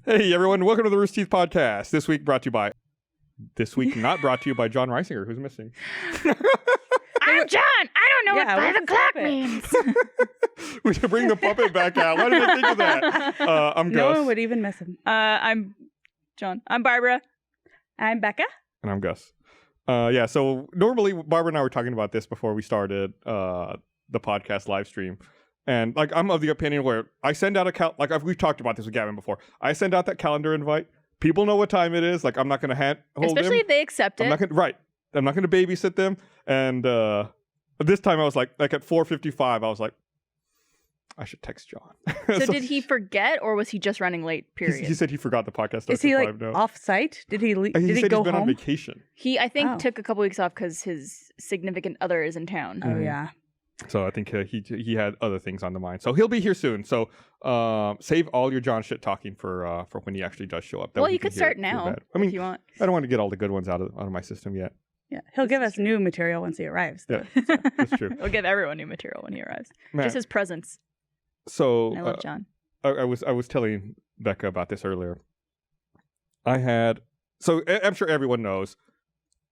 Hey everyone, welcome to the Rooster Teeth podcast. This week not brought to you by Jon Risinger, who's missing. I'm John. I don't know what 5 o'clock means. We should bring the puppet back out. Why did I think of that? I'm Gus. No one would even miss him. I'm John. I'm Barbara. I'm Becca. And I'm Gus. So normally Barbara and I were talking about this before we started the podcast live stream. And like I'm of the opinion where I send out we've talked about this with Gavin before. I send out that calendar invite. People know what time it is. Like I'm not going to hold Especially them. if they accept it. I'm not going to babysit them. And this time I was like at 4:55, I was like, I should text John. So did he forget, or was he just running late? Period. He said he forgot the podcast. Is he like off site? Did he? Did he said go he's been home? on vacation. He, I think, took a couple weeks off because his significant other is in town. Oh yeah. So I think he had other things on the mind. So he'll be here soon. So save all your John shit talking for when he actually does show up. Well, you could start now if you want. I don't want to get all the good ones out of my system yet. Yeah, he'll give us new material once he arrives. Yeah, so, that's true. He'll give everyone new material when he arrives. Man. Just his presence. So I love John. I was telling Becca about this earlier. I'm sure everyone knows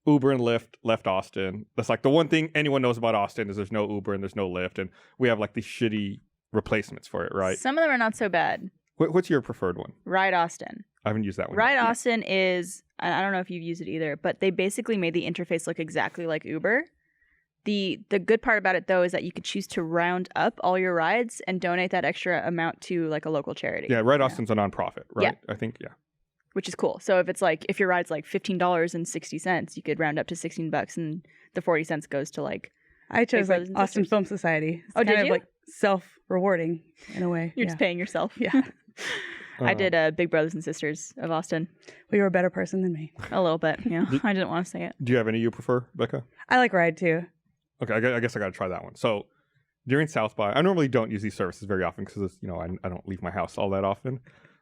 Uber and Lyft left Austin. That's like the one thing anyone knows about Austin is there's no Uber and there's no Lyft, and we have like these shitty replacements for it, right? Some of them are not so bad. What's your preferred one? Ride Austin. I haven't used that one. Ride Austin is, I don't know if you've used it either, but they basically made the interface look exactly like Uber. The good part about it, though, is that you could choose to round up all your rides and donate that extra amount to like a local charity. Yeah, Ride Austin's a nonprofit, right? Yeah. I think, yeah. Which is cool. So if your ride's like $15.60, you could round up to $16 and the 40 cents goes to like I chose like Austin Film Society. It's did kind you? of like self-rewarding in a way. You're just paying yourself. Yeah. I did Big Brothers and Sisters of Austin. Well, you're a better person than me. A little bit, yeah. I didn't want to say it. Do you have any you prefer, Becca? I like Ride too. Okay, I guess I got to try that one. So during South by, I normally don't use these services very often because I don't leave my house all that often.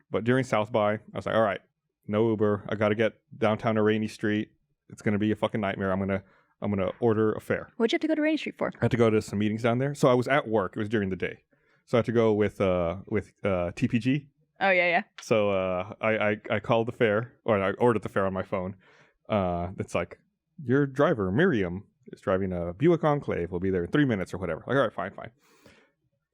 But during South by, I was like, all right, no Uber. I got to get downtown to Rainy Street. It's gonna be a fucking nightmare. I'm gonna order a fare. What'd you have to go to Rainy Street for? I had to go to some meetings down there. So I was at work. It was during the day. So I had to go with TPG. Oh yeah. So I called the fare, or I ordered the fare on my phone. It's like, your driver Miriam is driving a Buick Enclave. Will be there in 3 minutes or whatever. Like, all right, fine.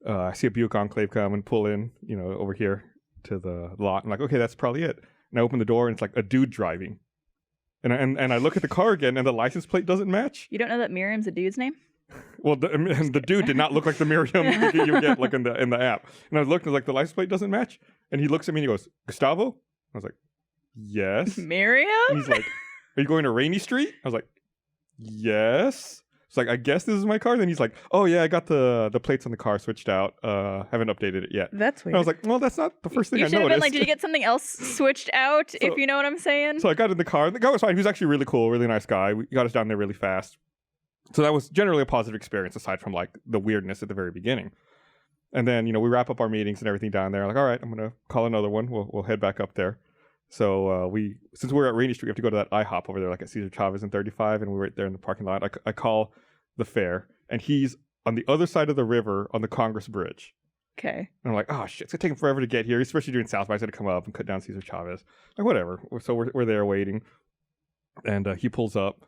I see a Buick Enclave come and pull in, over here to the lot. I'm like, okay, that's probably it. And I open the door and it's like a dude driving. And I look at the car again and the license plate doesn't match. You don't know that Miriam's a dude's name? Well, the dude did not look like the Miriam you get like in the app. And I looked and like the license plate doesn't match. And he looks at me and he goes, Gustavo? I was like, yes. Miriam? And he's like, are you going to Rainy Street? I was like, yes. It's like, I guess this is my car. Then he's like, oh yeah, I got the plates on the car switched out. Haven't updated it yet. That's weird. And I was like, well, that's not the first thing I noticed. You should have been like, did you get something else switched out? If you know what I'm saying. So I got in the car. The guy was fine. He was actually really cool, really nice guy. We got us down there really fast. So that was generally a positive experience aside from like the weirdness at the very beginning. And then, we wrap up our meetings and everything down there. Like, all right, I'm going to call another one. We'll head back up there. So since we're at Rainy Street, we have to go to that IHOP over there, like at Cesar Chavez and 35, and we're right there in the parking lot. I call the fare, and he's on the other side of the river on the Congress Bridge. Okay. And I'm like, oh shit, it's gonna take him forever to get here, especially during South by. He's gonna come up and cut down Cesar Chavez. Like, whatever. So we're there waiting, and he pulls up,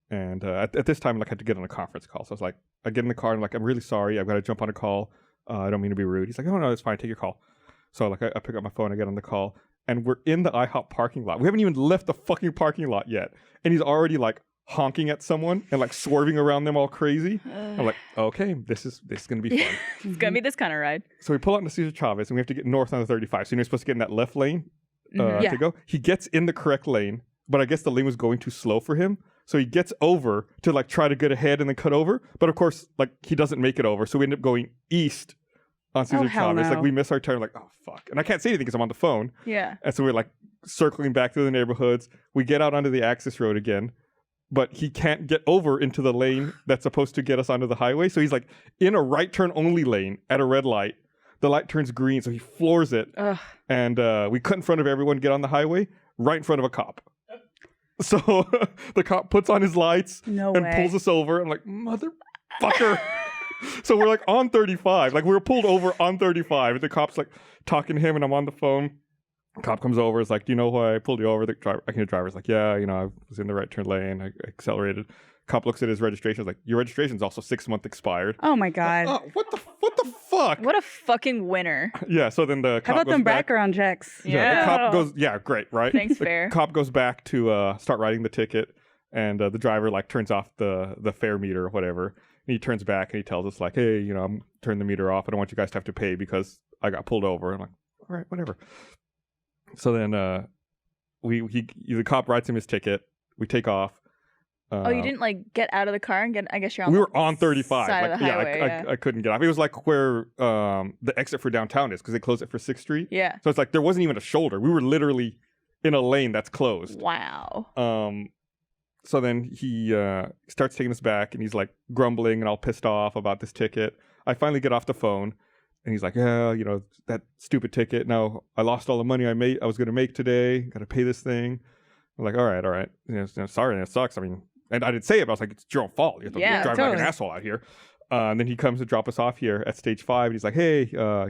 and at this time, like, I had to get on a conference call. So I was like, I get in the car, and I'm like, I'm really sorry, I've got to jump on a call. I don't mean to be rude. He's like, oh no, it's fine, take your call. So like, I pick up my phone, I get on the call. And we're in the IHOP parking lot. We haven't even left the fucking parking lot yet. And he's already like honking at someone and like swerving around them all crazy. I'm like, okay, this is going to be fun. It's going to be this kind of ride. So we pull out into Cesar Chavez and we have to get north on the 35. So you're supposed to get in that left lane to go. He gets in the correct lane, but I guess the lane was going too slow for him. So he gets over to like try to get ahead and then cut over. But of course, like he doesn't make it over. So we end up going east on Cesar Chavez. No. Like we miss our turn. Like, oh fuck. And I can't say anything because I'm on the phone. Yeah. And so we're like circling back through the neighborhoods. We get out onto the access road again, but he can't get over into the lane that's supposed to get us onto the highway. So he's like in a right turn only lane at a red light. The light turns green, so he floors it. Ugh. And we cut in front of everyone, get on the highway, right in front of a cop. So the cop puts on his lights and pulls us over. I'm like, motherfucker. So we're like on 35. Like we were pulled over on 35. And the cop's like talking to him and I'm on the phone. Cop comes over. Is like, do you know why I pulled you over? The driver's like, yeah, I was in the right turn lane. I accelerated. Cop looks at his registration. Is like, your registration's also 6 months expired. Oh my God. Like, oh, what the fuck? What a fucking winner. Yeah. So then the cop How about goes them back. background checks? Yeah. The cop goes. Yeah, great, right? Thanks, the fair. Cop goes back to start writing the ticket, and the driver like turns off the fare meter or whatever. And he turns back and he tells us like, hey, I'm turning the meter off. I don't want you guys to have to pay because I got pulled over. I'm like, all right, whatever. So then the cop writes him his ticket. We take off. Oh, you didn't like get out of the car and get? I guess you're on. We the were on 35. side Like, of the highway, I couldn't get off. It was like where the exit for downtown is because they closed it for 6th Street. Yeah. So it's like there wasn't even a shoulder. We were literally in a lane that's closed. Wow. So then he starts taking us back and he's like grumbling and all pissed off about this ticket. I finally get off the phone and he's like, yeah, that stupid ticket. Now I lost all the money I was going to make today. Got to pay this thing. I'm like, all right. Sorry, that sucks. I mean, and I didn't say it, but I was like, it's your own fault. You have to drive like an asshole out here. And then he comes to drop us off here at stage 5. And he's like, hey, I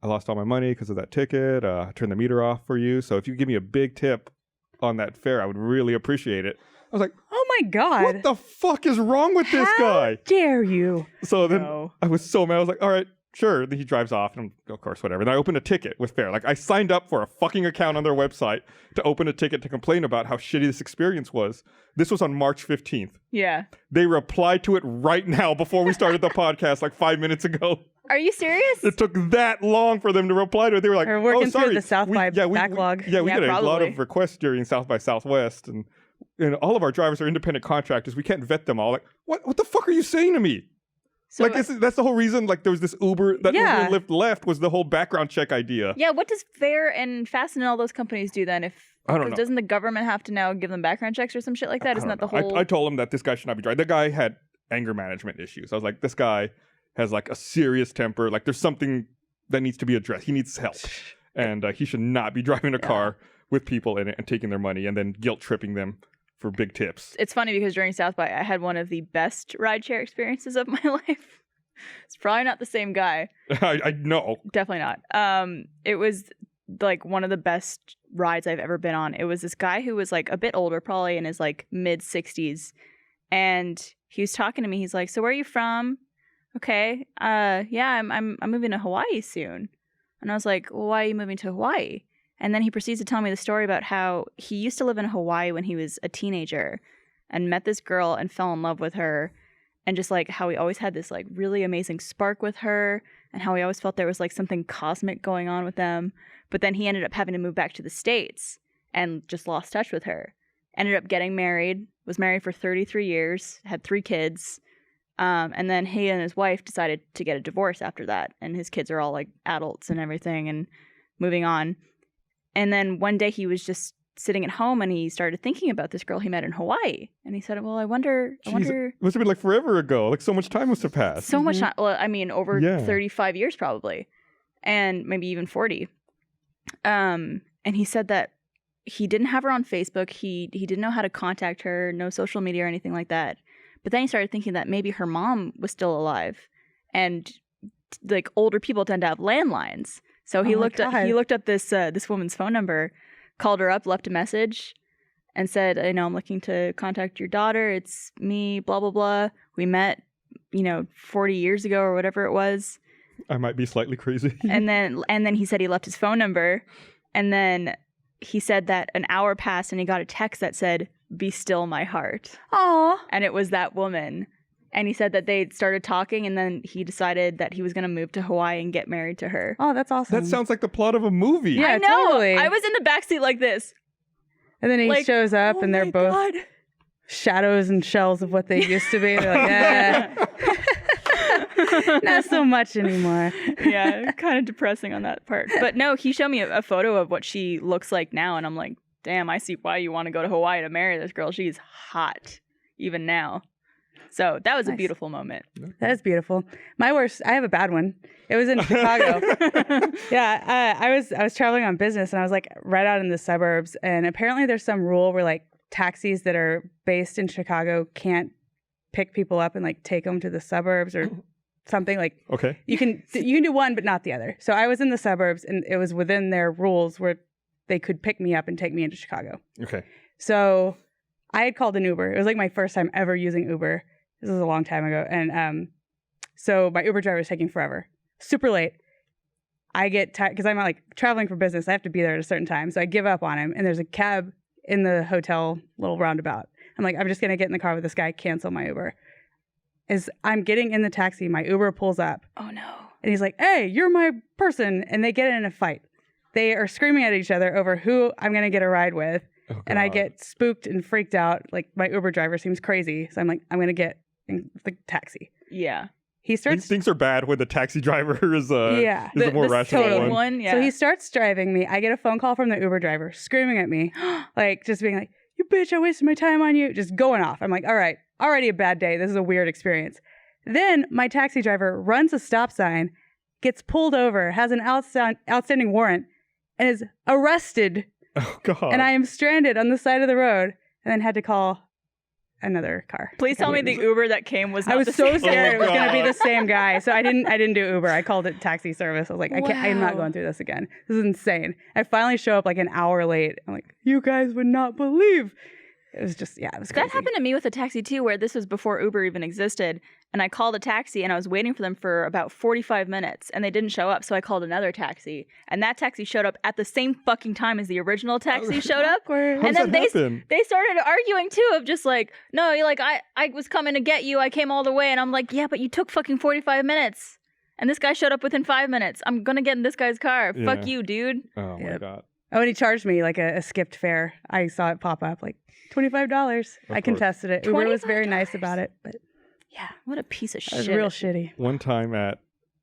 lost all my money because of that ticket. I turned the meter off for you. So if you give me a big tip on that fare, I would really appreciate it. I was like, oh my God. What the fuck is wrong with this guy? How dare you? So then I was so mad. I was like, all right, sure. Then he drives off and of course, whatever. Then I opened a ticket with fare. Like I signed up for a fucking account on their website to open a ticket to complain about how shitty this experience was. This was on March 15th. Yeah. They replied to it right now before we started the podcast like 5 minutes ago. Are you serious? It took that long for them to reply to it. They were like, we're working sorry. through the South by backlog. We get probably. a lot of requests during South by Southwest. And all of our drivers are independent contractors. We can't vet them all. Like, what the fuck are you saying to me? So like, that's the whole reason, like, there was this Uber, Uber Lyft left was the whole background check idea. Yeah, what does Fare and Fast and all those companies do then? I don't know. Doesn't the government have to now give them background checks or some shit like that? Isn't that the whole... I told him that this guy should not be driving. The guy had anger management issues. I was like, this guy has, like, a serious temper. Like, there's something that needs to be addressed. He needs help. And he should not be driving a car with people in it and taking their money and then guilt-tripping them for big tips. It's funny because during South by, I had one of the best rideshare experiences of my life. It's probably not the same guy. I know. Definitely not. It was like one of the best rides I've ever been on. It was this guy who was like a bit older, probably in his like mid 60s. And he was talking to me. He's like, so where are you from? Okay. Yeah, I'm moving to Hawaii soon. And I was like, well, why are you moving to Hawaii? And then he proceeds to tell me the story about how he used to live in Hawaii when he was a teenager and met this girl and fell in love with her. And just like how he always had this like really amazing spark with her and how he always felt there was like something cosmic going on with them. But then he ended up having to move back to the States and just lost touch with her. Ended up getting married, was married for 33 years, had 3 kids. And then he and his wife decided to get a divorce after that. And his kids are all like adults and everything and moving on. And then one day he was just sitting at home and he started thinking about this girl he met in Hawaii. And he said, well, I wonder. It must have been like forever ago. Like so much time must have passed. So much time. Well, I mean, over 35 years probably. And maybe even 40. And he said that he didn't have her on Facebook. He didn't know how to contact her, no social media or anything like that. But then he started thinking that maybe her mom was still alive. And like older people tend to have landlines. So he looked up this woman's phone number, called her up, left a message, and said, I'm looking to contact your daughter. It's me, blah, blah, blah. We met, 40 years ago or whatever it was. I might be slightly crazy. And then he said he left his phone number. And then he said that an hour passed and he got a text that said, be still my heart. Aww. And it was that woman. And he said that they started talking and then he decided that he was going to move to Hawaii and get married to her. Oh, that's awesome. That sounds like the plot of a movie. Yeah, I know. Totally. I was in the backseat like this. And then he shows up and they're both shadows and shells of what they used to be. They're like, not so much anymore. Yeah, kind of depressing on that part. But no, he showed me a photo of what she looks like now. And I'm like, damn, I see why you want to go to Hawaii to marry this girl. She's hot, even now. So that was a beautiful moment. That is beautiful. My worst, I have a bad one. It was in Chicago. Yeah, I was traveling on business and I was like right out in the suburbs. And apparently there's some rule where like taxis that are based in Chicago can't pick people up and like take them to the suburbs or something like Okay. you can do one but not the other. So I was in the suburbs, and it was within their rules where they could pick me up and take me into Chicago. Okay. So I had called an Uber. It was like my first time ever using Uber. This was a long time ago. And so my Uber driver was taking forever. Super late. I get tired because I'm like traveling for business. I have to be there at a certain time. So I give up on him. And there's a cab in the hotel little roundabout. I'm like, I'm just going to get in the car with this guy, cancel my Uber. As I'm getting in the taxi, my Uber pulls up. Oh, no. And he's like, hey, you're my person. And they get in a fight. They are screaming at each other over who I'm going to get a ride with. Oh, And I God. get spooked and freaked out. Like, my Uber driver seems crazy. So I'm like, I'm going to get in the taxi. Yeah. He starts... Things are bad when the taxi driver is Yeah. is the more the rational sane one. one. Yeah. So he starts driving me. I get a phone call from the Uber driver screaming at me. Like, just being like, you bitch, I wasted my time on you. Just going off. I'm like, all right, already a bad day. This is a weird experience. Then my taxi driver runs a stop sign, gets pulled over, has an outstanding warrant, and is arrested. Oh, God. And I am stranded on the side of the road, and then had to call another car. Please tell me the Uber that came was not I was the so same. scared Oh, it was going to be God. the same guy. So I didn't do Uber. I called it taxi service. I was like, I'm not Wow. going through this again. This is insane. I finally show up like an hour late. I'm like, you guys would not believe. It was just, it was crazy. That happened to me with a taxi too, where this was before Uber even existed. And I called a taxi and I was waiting for them for about 45 minutes and they didn't show up. So I called another taxi and that taxi showed up at the same fucking time as the original taxi showed up. Awkward. How And does then that happen? they started arguing too of just like, no, you're like, I was coming to get you. I came all the way. And I'm like, yeah, but you took fucking 45 minutes. And this guy showed up within 5 minutes. I'm going to get in this guy's car. Yeah. Fuck you, dude. Oh, my Yep. God. Oh, and he charged me like a skipped fare. I saw it pop up like $25. I course. contested it. Uber was very nice $25. about it, but Yeah, what a piece of it was shit. real shitty. One time it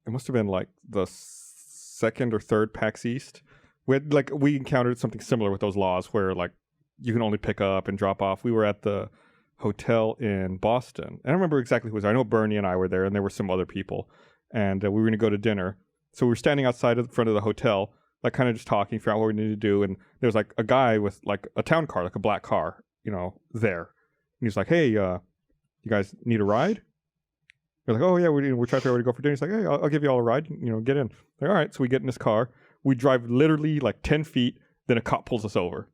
must have been like the second or third PAX East, we encountered something similar with those laws where like you can only pick up and drop off. We were at the hotel in Boston. And I don't remember exactly who was there. I know Bernie and I were there and there were some other people. And we were going to go to dinner. So we were standing outside of the front of the hotel, like kind of just talking, figuring out what we needed to do. And there was like a guy with like a town car, like a black car, there. And he was like, hey, you guys need a ride? We're like, oh yeah, we're trying to figure out where to go for dinner. He's like, hey, I'll give you all a ride. Get in. Like, all right. So we get in this car. We drive literally like 10 feet. Then a cop pulls us over.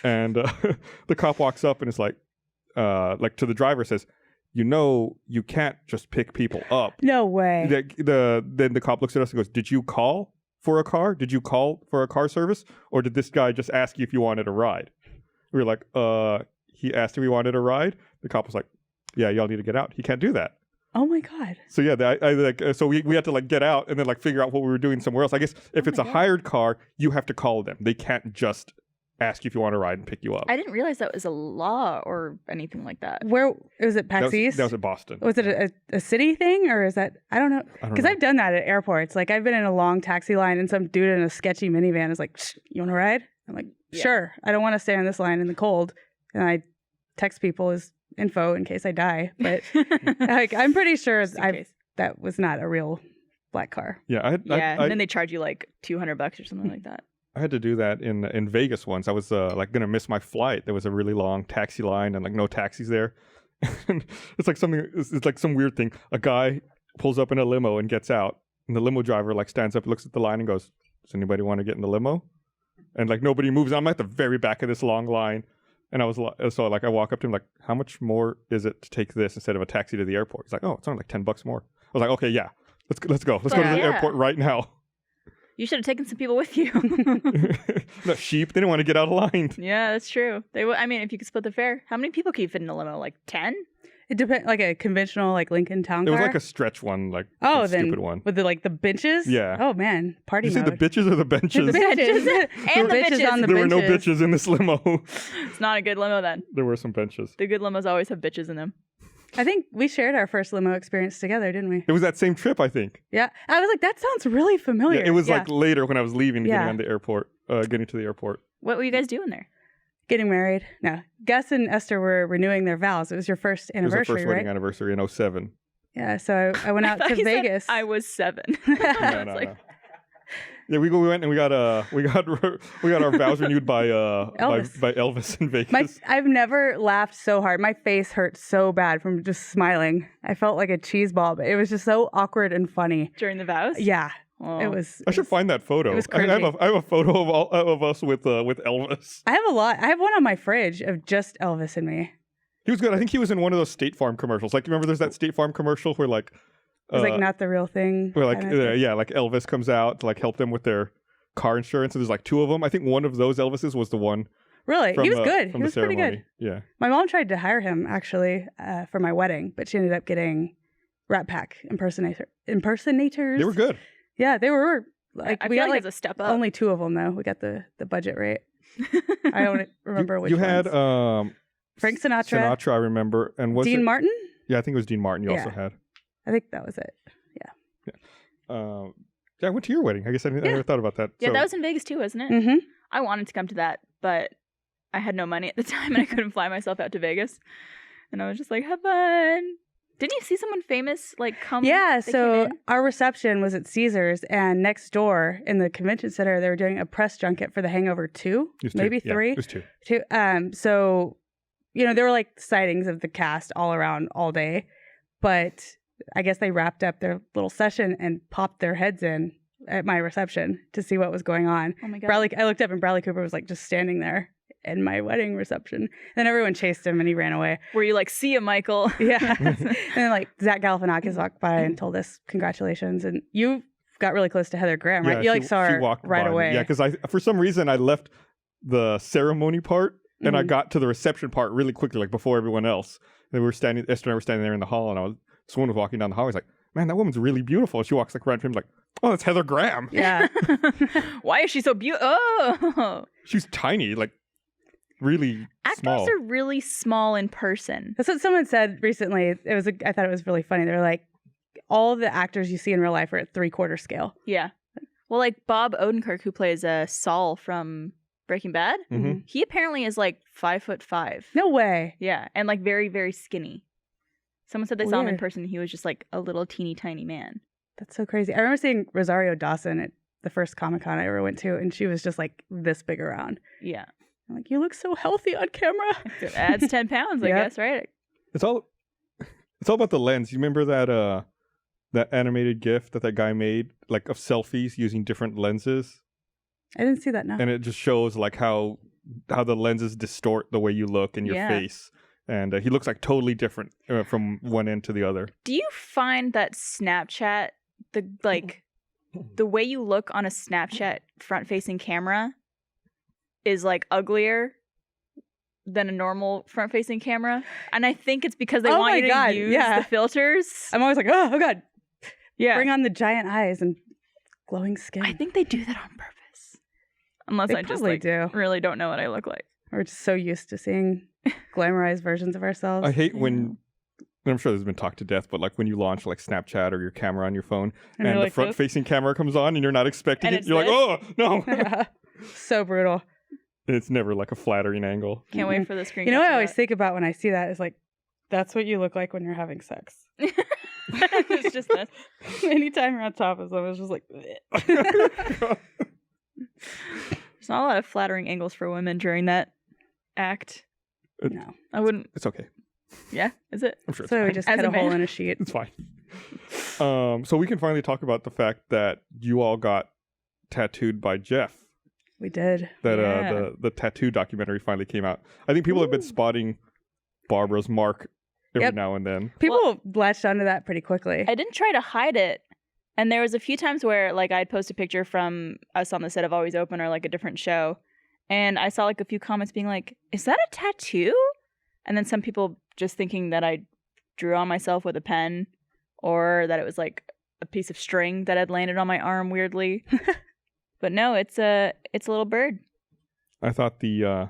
And the cop walks up and is like to the driver says, you can't just pick people up. No way. Then the cop looks at us and goes, did you call for a car? Did you call for a car service? Or did this guy just ask you if you wanted a ride? We were like, he asked if we wanted a ride. The cop was like, yeah, y'all need to get out. He can't do that. Oh my God. So yeah, so we had to like get out and then like figure out what we were doing somewhere else. I guess if it's a hired car, you have to call them. They can't just ask you if you want to ride and pick you up. I didn't realize that was a law or anything like that. Where was it? PAX East? That was at Boston. Was it a city thing or is that, I don't know. I don't Because know. I've done that at airports. Like I've been in a long taxi line and some dude in a sketchy minivan is like, you want to ride? I'm like, Yeah. sure. I don't want to stay on this line in the cold. And I text people his info in case I die. But like, I'm pretty sure Just in case. that was not a real black car. Yeah, And then they charge you like $200 or something like that. I had to do that in Vegas once. I was like gonna miss my flight. There was a really long taxi line and like no taxis there. And it's like it's like some weird thing. A guy pulls up in a limo and gets out, and the limo driver like stands up, looks at the line, and goes, "Does anybody want to get in the limo?" And like nobody moves. I'm at the very back of this long line, and I walk up to him like, "How much more is it to take this instead of a taxi to the airport?" He's like, "Oh, it's only like $10 more." I was like, "Okay, yeah, let's go. Let's go to the Yeah. airport right now." You should have taken some people with you. No, sheep. They didn't want to get out of line. Yeah, that's true. I mean, if you could split the fare, how many people can you fit in a limo? Like 10? It depends, like a conventional like Lincoln Town It car. was like a stretch one, like oh, a then stupid one. with the benches. Yeah. Oh man, party Did you say mode. the bitches or the benches? The benches. And the bitches bitches. on the There were no benches. bitches in this limo. It's not a good limo then. There were some benches. The good limos always have bitches in them. I think we shared our first limo experience together, didn't we? It was that same trip, I think. Yeah. I was like, that sounds really familiar. Yeah, it was like later when I was leaving, Yeah. getting to the airport. What were you guys doing there? Getting married. No. Gus and Esther were renewing their vows. It was your first It was our anniversary, first right? wedding anniversary in 2007. Yeah. So I went out I thought to you said Vegas. I was 7. No, I was no, like, no. Yeah, we went and we got our vows renewed by Elvis. by Elvis in Vegas. I've never laughed so hard. My face hurt so bad from just smiling. I felt like a cheese ball, but it was just so awkward and funny. During the vows? Yeah. Oh. It was. I should find that photo. It was I have a photo of us with Elvis. I have a lot. I have one on my fridge of just Elvis and me. He was good. I think he was in one of those State Farm commercials. Like, remember there's that State Farm commercial where like It was like not the real thing. where like like Elvis comes out to like help them with their car insurance. And there's like two of them. I think one of those Elvises was the one. Really? From, he was good. From He was the pretty ceremony. good. Yeah. My mom tried to hire him actually for my wedding, but she ended up getting Rat Pack impersonators. They were good. Yeah, they were. Like I we feel got like like it's a step up. only 2 of them though. We got the budget rate. I don't remember which you had ones. Frank Sinatra, Sinatra, I remember, and was Dean it? Martin. Yeah, I think it was Dean Martin. You Yeah. also had. I think that was it. Yeah, I went to your wedding. I guess I never thought about that. Yeah, So- that was in Vegas too, wasn't it? Mm-hmm. I wanted to come to that, but I had no money at the time and I couldn't fly myself out to Vegas. And I was just like, have fun. Didn't you see someone famous like come? Yeah, they so came in? our reception was at Caesars, and next door in the convention center, they were doing a press junket for The Hangover 2, It was maybe 2. Yeah, 3. it was 2. So, there were like sightings of the cast all around all day, but I guess they wrapped up their little session and popped their heads in at my reception to see what was going on. Oh my god. I looked up and Bradley Cooper was like just standing there in my wedding reception. Then everyone chased him and he ran away. Were you like, see ya, Michael? Yeah. And then like Zach Galifianakis walked by and told us congratulations. And you got really close to Heather Graham, right? Yeah, You saw her walked right by me. away. Yeah, because for some reason I left the ceremony part and I Mhm. got to the reception part really quickly, like before everyone else. And Esther and I were standing there in the hall, and someone was walking down the hall. I was like, man, that woman's really beautiful. She walks like right to him, like, oh, that's Heather Graham. Yeah. Why is she so beautiful? Oh, She's tiny, like really actors small. are really small in person. That's what someone said recently. I thought it was really funny. They were like, all the actors you see in real life are at 3/4 scale. Yeah. Well, like Bob Odenkirk, who plays Saul from Breaking Bad, Mhm. he apparently is like 5'5". No way. Yeah, and like very, very skinny. Someone said they saw him in Weird. person. And he was just like a little teeny tiny man. That's so crazy. I remember seeing Rosario Dawson at the first Comic-Con I ever went to, and she was just like this big around. Yeah, I'm like, you look so healthy on camera. it adds 10 pounds, I Yeah. guess, right? It's all about the lens. You remember that animated GIF that guy made, like of selfies using different lenses, I didn't see that now. and it just shows like how the lenses distort the way you look in your Yeah. face, and he looks like totally different from one end to the other. Do you find that Snapchat, the way you look on a Snapchat front-facing camera is like uglier than a normal front-facing camera? And I think it's because they Oh want my you to God, use yeah. the filters. I'm always like, oh God, Yeah, bring on the giant eyes and glowing skin. I think they do that on purpose. Unless they I just probably like do. really don't know what I look like. We're just so used to seeing glamorized versions of ourselves. I hate when. I'm sure there's been talked to death, but like when you launch like Snapchat or your camera on your phone, And and you're the like front-facing camera comes on, and you're not expecting And it, it's you're like, this? oh no! Yeah. So brutal. It's never like a flattering angle. Can't wait for the screen. You know what I capture always think about when I see that is like, that's what you look like when you're having sex. that. It's just this. Anytime you're on top of someone, it's just like, bleh. There's not a lot of flattering angles for women during that act. No. I wouldn't. It's okay. Yeah, is it? I'm sure it's So we fine. just As cut a a hole man. in a sheet. It's fine. So we can finally talk about the fact that you all got tattooed by Jeff. We did. That Yeah. the tattoo documentary finally came out. I think people have been spotting Barbara's mark every Yep. now and then. People latched onto that pretty quickly. I didn't try to hide it. And there was a few times where like I'd post a picture from us on the set of Always Open or like a different show. And I saw like a few comments being like, is that a tattoo? And then some people just thinking that I drew on myself with a pen or that it was like a piece of string that had landed on my arm weirdly. But no, it's a little bird. I thought the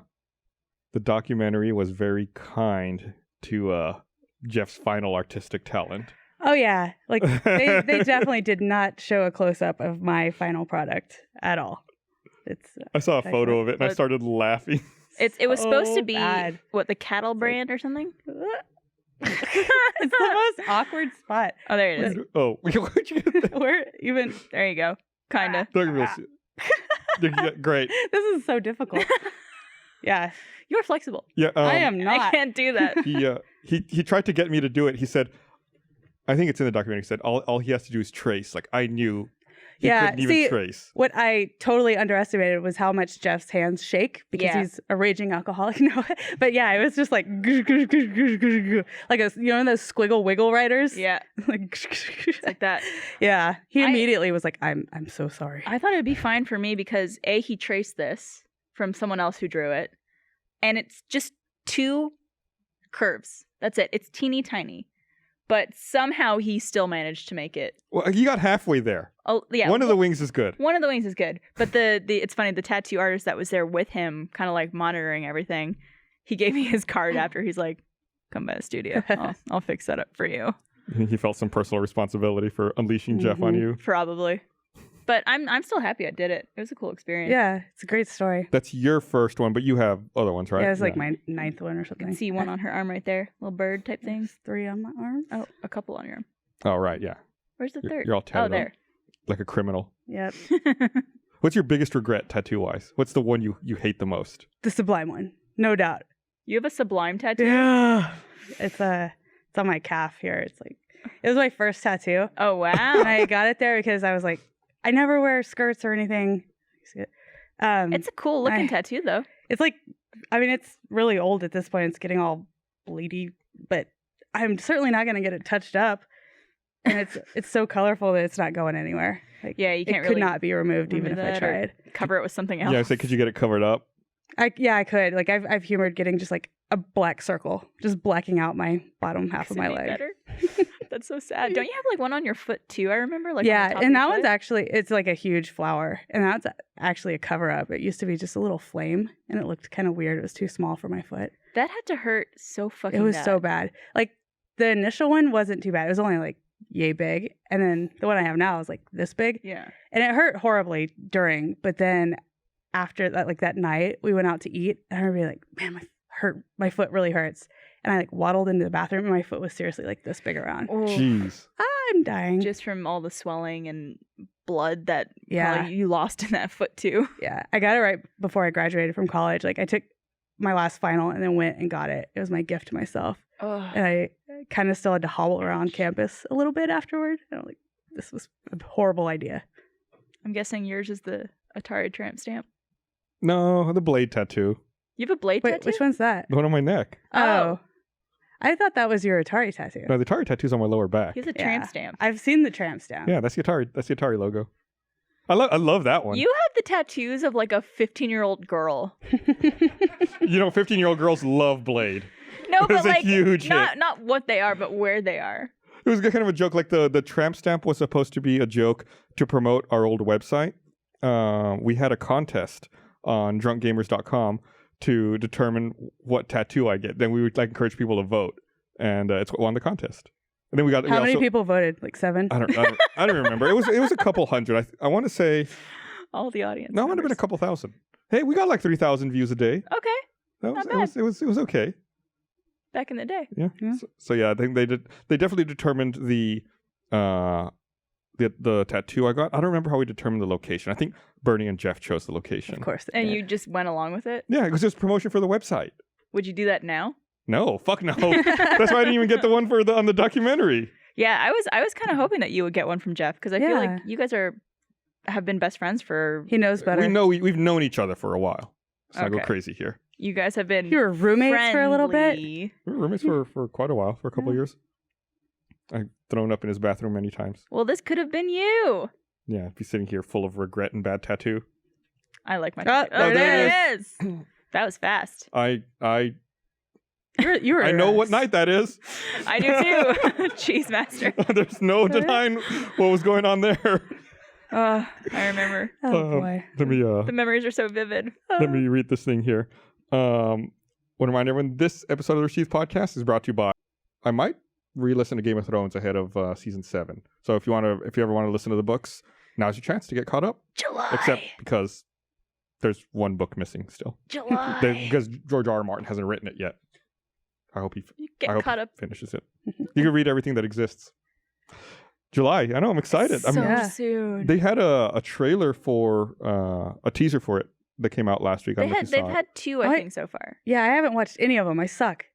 documentary was very kind to Jeff's final artistic talent. Oh yeah, like they definitely did not show a close up of my final product at all. It's I saw a photo of it and I But- started laughing. It was supposed to so be bad. what, the cattle brand or something? it's the most awkward spot. Oh, there it is. Oh, where'd you get that? We're even There you go. Kinda. Great. This is so difficult. Yeah, You're flexible. Yeah, I am I not. can't do that. he tried to get me to do it. He said, I think it's in the documentary. He said all he has to do is trace. Like I knew he couldn't even trace. What I totally underestimated was how much Jeff's hands shake because he's a raging alcoholic. No, but yeah, it was just like like those squiggle wiggle writers. Yeah. It's like that. Yeah, he immediately was like, "I'm so sorry." I thought it'd be fine for me because he traced this from someone else who drew it, and it's just 2 curves. That's it. It's teeny tiny. But somehow he still managed to make it. Well, he got halfway there. Oh yeah, one of the wings is good. One of the wings is good, but the it's funny. The tattoo artist that was there with him, kind of like monitoring everything, he gave me his card after. He's like, "Come by the studio. I'll fix that up for you." He felt some personal responsibility for unleashing Jeff on you. Probably, but I'm still happy I did it. It was a cool experience. Yeah, it's a great story. That's your first one, but you have other ones, right? Yeah, it's like my 9th one or You something. can see one on her arm right there, little bird type thing. There's 3 on my arm. Oh, a couple on your arm. Oh, right, yeah. Where's the third? You're all tatted Oh, there. like a criminal. Yep. What's your biggest regret tattoo-wise? What's the one you hate the most? The Sublime one, no doubt. You have a Sublime tattoo? Yeah. It's on my calf here. It's like it was my first tattoo. Oh wow. And I got it there because I was like, I never wear skirts or anything. It's a cool looking tattoo though. It's like, I mean, it's really old at this point. It's getting all bleedy, but I'm certainly not going to get it touched up. And it's so colorful that it's not going anywhere. Like, yeah, you can't it really could not be removed even if I tried. Cover it with something else. Yeah, I say, could you get it covered up? I could. Like I've humored getting just like a black circle, just blacking out my bottom half of my leg. Better? That's so sad. Don't you have like one on your foot too? I remember like yeah, on the top and of that your one's foot? actually it's like a huge flower, and that's actually a cover up. It used to be just a little flame, and it looked kind of weird. It was too small for my foot. That had to hurt so fucking. It was bad. so bad. Like the initial one wasn't too bad. It was only like yay big, and then the one I have now is like this big. Yeah, and it hurt horribly during, but then after that, like that night, we went out to eat, and I remember being like, man, my foot really hurts. And I like waddled into the bathroom and my foot was seriously like this big around. Oh, Jeez. I'm dying. just from all the swelling and blood that Yeah. probably you lost in that foot too. Yeah. I got it right before I graduated from college. Like I took my last final and then went and got it. It was my gift to myself. Oh, And I kind of still had to hobble around campus a little bit afterward. And I'm like, this was a horrible idea. I'm guessing yours is the Atari tramp stamp. No, the blade tattoo. You have a blade Wait, tattoo? which one's that? The one on my neck. Oh. I thought that was your Atari tattoo. No, the Atari tattoo's on my lower back. He's a tramp stamp. I've seen the tramp stamp. Yeah, that's the Atari logo. I love that one. You have the tattoos of like a 15-year-old girl. 15-year-old girls love Blade. No, It was but a like huge hit. not what they are, but where they are. It was kind of a joke. Like the tramp stamp was supposed to be a joke to promote our old website. We had a contest on drunkgamers.com to determine what tattoo I get. Then we would like encourage people to vote, and it's what won the contest. And then we got How many people voted? Like 7? I don't remember. It was a couple hundred. I want to say All the audience. no, it might have been a couple thousand. Hey, we got like 3,000 views a day. Okay, That Not it was okay. back in the day. Yeah. Yeah. So yeah, I think they definitely determined the tattoo I got. I don't remember how we determined the location. I think Bernie and Jeff chose the location. Of course. they And did. you just went along with it. Yeah, because it was promotion for the website. Would you do that now? No, fuck no. That's why I didn't even get the one on the documentary. Yeah, I was kind of hoping that you would get one from Jeff because I feel like Yeah. you guys have been best friends for. He knows better. We've known each other for a while. Let's not go Okay. crazy here. You guys have been. You were roommates for a little bit. friendly. We were roommates for quite a while, for a couple of years. I've thrown up in his bathroom many times. Well, this could have been you. Yeah, I'd be sitting here full of regret and bad tattoo. I like my. Oh, tattoo. there it is. That was fast. I You were. I know what night that is. I do too. Cheese master. There's no denying what was going on there. I remember. Oh boy. Let me The memories are so vivid. let me read this thing here. Want to remind everyone, this episode of the Rooster Teeth podcast is brought to you by. I might re-listen to Game of Thrones ahead of season 7. So if you ever want to listen to the books, now's your chance to get caught up. July. Except because there's one book missing still. July. Because George R. R. Martin hasn't written it yet. I hope he You get I hope caught he up. finishes it. You can read everything that exists. July. I know. I'm excited. So Yeah. soon. They had a trailer for a teaser for it that came out last week. I don't know if you They've saw it. had two, I think, so far. Yeah, I haven't watched any of them. I suck.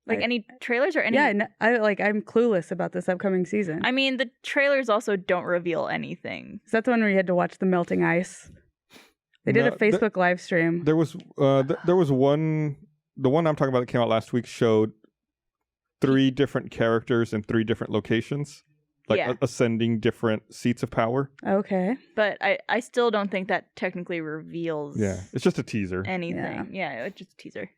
Like any trailers or any. Yeah, I'm clueless about this upcoming season. I mean, the trailers also don't reveal anything. Is that the one where you had to watch the melting ice? They did No, a Facebook live stream. There was one. The one I'm talking about that came out last week showed 3 different characters in 3 different locations, like Yeah. ascending different seats of power. Okay. But I still don't think that technically reveals Yeah, it's just a teaser. anything. Yeah, it's just a teaser.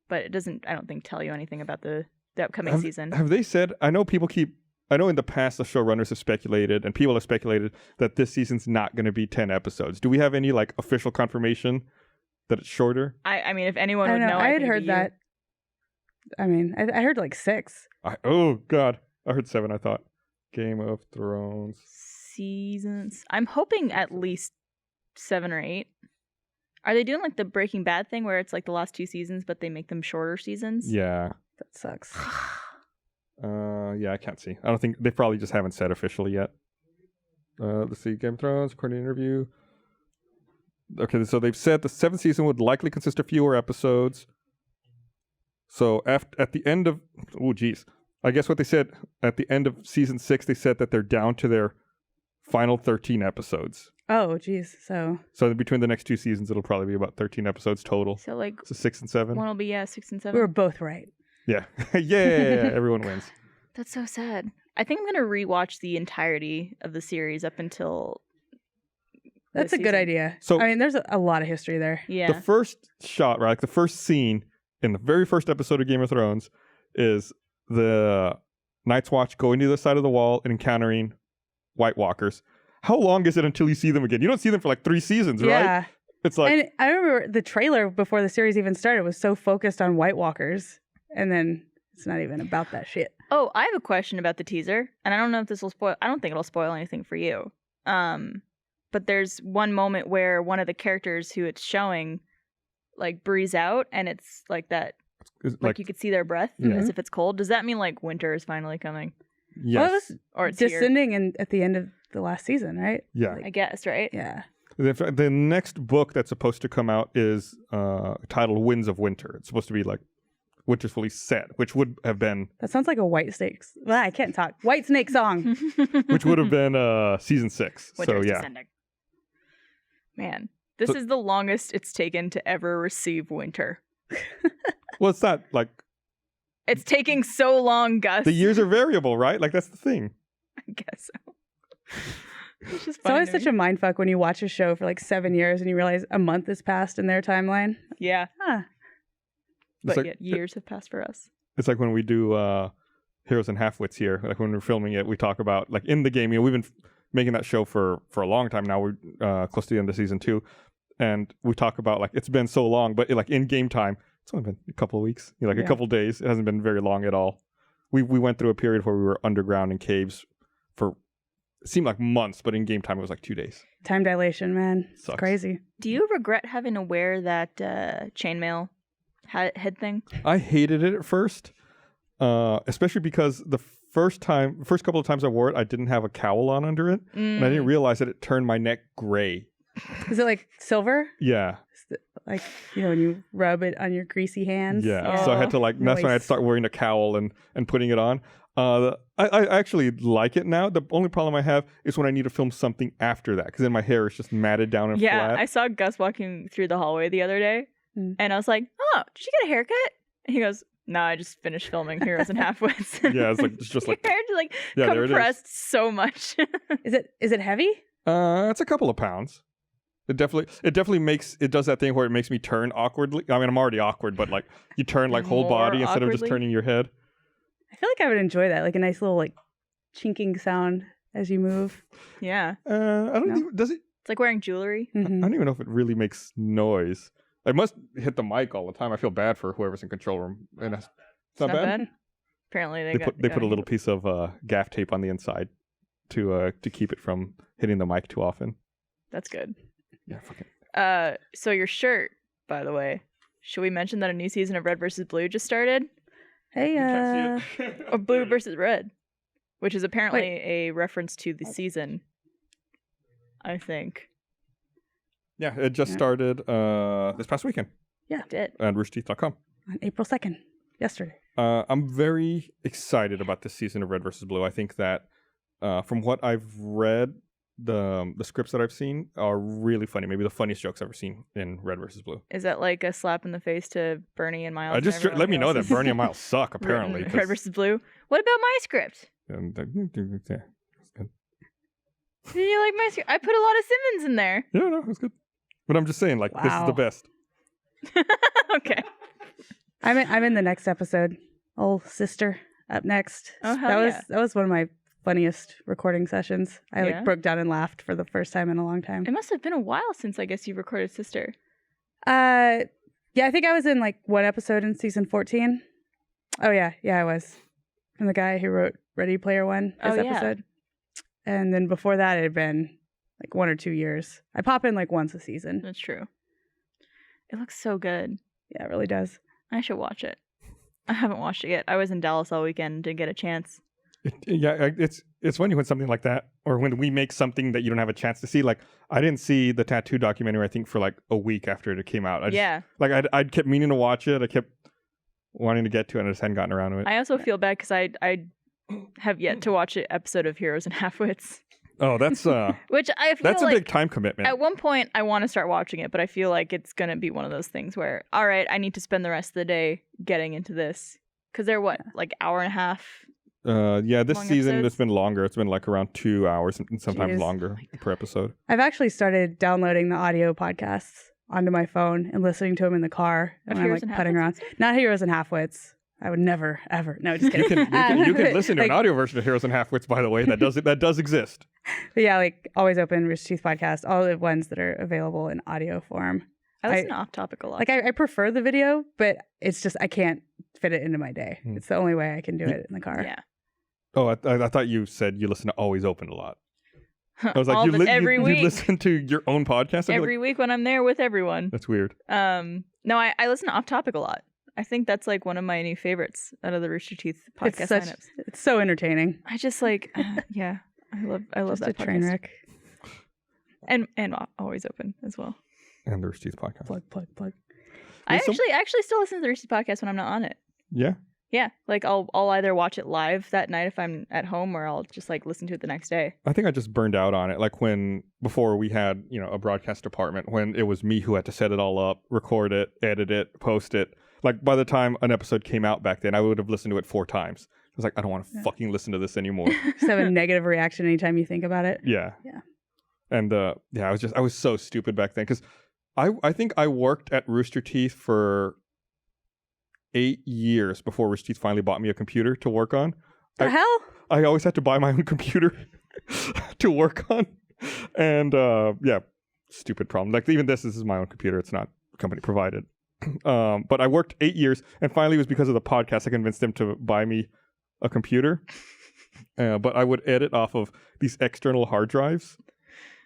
But it doesn't, I don't think, tell you anything about the upcoming season. Have they said? I know in the past the showrunners have speculated and people have speculated that this season's not going to be 10 episodes. Do we have any like official confirmation that it's shorter? I mean, if anyone I would don't know. know, I had think it'd heard be you. that. I mean, I heard like 6. Oh God, I heard 7. I thought Game of Thrones Seasons. I'm hoping at least 7 or 8. Are they doing like the Breaking Bad thing where it's like the last 2 seasons, but they make them shorter seasons? Yeah. That sucks. Yeah, I can't see. I don't think they probably just haven't said officially yet. Let's see, Game of Thrones, according to interview. Okay, so they've said the 7th season would likely consist of fewer episodes. So at the end of, I guess what they said at the end of season 6, they said that they're down to their final 13 episodes. Oh, geez. So between the next 2 seasons, it'll probably be about 13 episodes total. So like So 6 and 7. one will be 6 and 7. we were both right. Yeah, yeah, everyone wins. That's so sad. I think I'm gonna rewatch the entirety of the series up until. That's this a good season. idea. So- I mean, there's a lot of history there. Yeah. The first shot, right? Like the first scene in the very first episode of Game of Thrones is the Night's Watch going to the side of the wall and encountering White Walkers. How long is it until you see them again? You don't see them for like 3 seasons, right? Yeah. It's like, And I remember the trailer before the series even started was so focused on White Walkers, and then it's not even about that shit. Oh, I have a question about the teaser, and I don't know if this will spoil. I don't think it'll spoil anything for you. But there's one moment where one of the characters who it's showing, like, breathes out, and it's like that, like you could see their breath Yeah. as if it's cold. Does that mean like winter is finally coming, yes. Well, it was or it's here? descending at the end of the last season, right? Yeah. I guess, right? Yeah. The next book that's supposed to come out is titled Winds of Winter. It's supposed to be like Winter's Fully Set, which would have been That sounds like a White Snake. Well, I can't talk. White Snake song. season 6. Winter's so yeah. descending. Man, this So- is the longest it's taken to ever receive winter. Well, it's not like It's taking so long, Gus. the years are variable, right? Like that's the thing. I guess so. It's just It's always funny to such a me. mindfuck when you watch a show for like 7 years and you realize a month has passed in their timeline. Yeah, Huh. but like- yet years have passed for us. It's like when we do Heroes and Halfwits here. Like when we're filming it, we talk about like in the game. You know, we've been making that show for a long time now. We're close to the end of season 2, and we talk about like it's been so long, but like in game time, it's only been a couple of weeks. You know, like Yeah. a couple of days. It hasn't been very long at all. We went through a period where we were underground in caves for it seemed like months, but in game time it was like 2 days. Time dilation, man. It's Sucks. crazy. Do you regret having to wear that chainmail head thing? I hated it at first, especially because the first couple of times I wore it, I didn't have a cowl on under it, and I didn't realize that it turned my neck gray. Is it like silver? Yeah, Like, you know, when you rub it on your greasy hands? yeah. So I had to like that's when I had to start wearing a cowl and putting it on. I actually like it now. The only problem I have is when I need to film something after that, because then my hair is just matted down and Yeah, flat. I saw Gus walking through the hallway the other day, Mm. and I was like, "Oh, did you get a haircut?" And he goes, "No, I just finished filming Heroes and Halfwits." Yeah, it's like it's just like your hair just like yeah, there it is. compressed so much. Is it heavy? It's a couple of pounds. It definitely does that thing where it makes me turn awkwardly. I mean, I'm already awkward, but like you turn like whole More body instead of just awkwardly? turning your head. I feel like I would enjoy that. Like a nice little like chinking sound as you move. Yeah, I don't No? even, does it? it's like wearing jewelry. I Mhm. don't even know if it really makes noise. I must hit the mic all the time. I feel bad for whoever's in control room. And it's not bad. Apparently, They put a little piece of gaff tape on the inside to keep it from hitting the mic too often. That's good. Yeah, fucking. So your shirt, by the way, should we mention that a new season of Red versus Blue just started? Hey, You can't see it. Or Blue versus Red? which is apparently a reference to the season, I think. Yeah, it just started this past weekend. Yeah, it did. On roosterteeth.com. On April 2nd, yesterday. I'm very excited about this season of Red vs. Blue. I think that from what I've read, the scripts that I've seen are really funny. Maybe the funniest jokes I've ever seen in Red vs. Blue. Is that like a slap in the face to Bernie and Miles? Let me know that Bernie and Miles suck, apparently. Red vs. Blue. What about my script? And, yeah, Did you like my script? I put a lot of Simmons in there. yeah, no, it's good. But I'm just saying, like, this is the best. Okay. I'm in the next episode. Old sister up next. Oh, hell that was one of my funniest recording sessions. I broke down and laughed for the first time in a long time. It must have been a while since I guess you recorded Sister. Yeah, I think I was in like one episode in season 14. Oh yeah, I was. From the guy who wrote Ready Player One, his episode. And then before that, it had been like 1 or 2 years. I pop in like once a season. That's true. It looks so good. Yeah, it really does. I should watch it. I haven't watched it yet. I was in Dallas all weekend and didn't get a chance. It's funny when something like that, or when we make something that you don't have a chance to see. Like, I didn't see the tattoo documentary, I think, for like a week after it came out. I kept meaning to watch it. I kept wanting to get to it, and I just hadn't gotten around to it. I also feel bad because I have yet to watch an episode of Heroes and Halfwits. Oh, that's which I feel that's like a big time commitment. At one point, I want to start watching it, but I feel like it's gonna be one of those things where, all right, I need to spend the rest of the day getting into this because they're like hour and a half. This season episodes? it's been longer. It's been like around 2 hours and sometimes longer per episode. I've actually started downloading the audio podcasts onto my phone and listening to them in the car when I'm like putting around. Not Heroes and Halfwits. I would never, ever. No, just kidding. You can listen to an audio version of Heroes and Halfwits, by the way. That does exist. But yeah, like Always Open, Rooster Teeth podcast, all the ones that are available in audio form. I listen to Off Topic a lot. Like I prefer the video, but it's just I can't fit it into my day. It's the only way I can do it in the car. Yeah. Oh, I thought you said you listen to Always Open a lot. I was like, every week. You listen to your own podcast every week when I'm there with everyone. That's weird. No, I listen to Off Topic a lot. I think that's like one of my new favorites out of the Rooster Teeth podcast lineups. It's so entertaining. I just like, I love that a train wreck. And Always Open as well. And the Rooster Teeth podcast. Plug. I actually still listen to the Rooster Teeth podcast when I'm not on it. Yeah. Yeah, like I'll either watch it live that night if I'm at home, or I'll just like listen to it the next day. I think I just burned out on it. Like before we had, a broadcast department, when it was me who had to set it all up, record it, edit it, post it. Like by the time an episode came out back then, I would have listened to it 4 times. I was like, I don't want to fucking listen to this anymore. Just have a negative reaction anytime you think about it. Yeah. And I was so stupid back then because I think I worked at Rooster Teeth for 8 years before Rooster Teeth finally bought me a computer to work on. The hell? I always had to buy my own computer to work on. And stupid problem. Like even this is my own computer. It's not company provided. But I worked 8 years, and finally it was because of the podcast I convinced them to buy me a computer. But I would edit off of these external hard drives,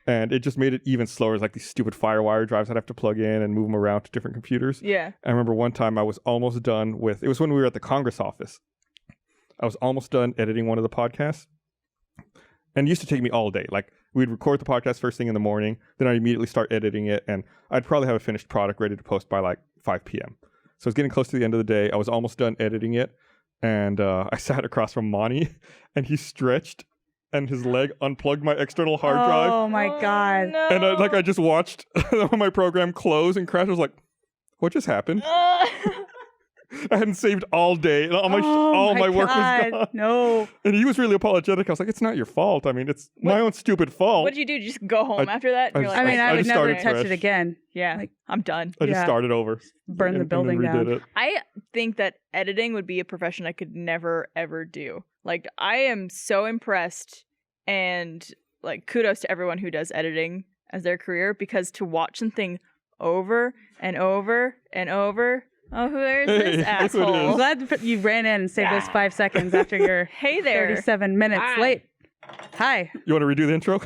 and it just made it even slower. It's like these stupid FireWire drives I'd have to plug in and move them around to different computers. Yeah. I remember one time I was almost done with, it was when we were at the Congress office. I was almost done editing one of the podcasts. And it used to take me all day. Like, we'd record the podcast first thing in the morning, then I'd immediately start editing it, and I'd probably have a finished product ready to post by like 5 p.m. So it's getting close to the end of the day. I was almost done editing it, and I sat across from Monty, and he stretched, and his leg unplugged my external hard drive. Oh my God. No. And I just watched my program close and crash. I was like, what just happened? I hadn't saved all day. All my work was gone. No. And he was really apologetic. I was like, it's not your fault. I mean, it's my own stupid fault. What did you do? Did you just go home after that? I would never touch fresh. it again. Yeah, like, I'm done. I just started over. Burn the building down. It. I think that editing would be a profession I could never, ever do. Like, I am so impressed, and like, kudos to everyone who does editing as their career, because to watch something over and over and over. Oh, where's this asshole? I'm glad that you ran in and saved us 5 seconds after your hey there 37 minutes late. Hi. You want to redo the intro?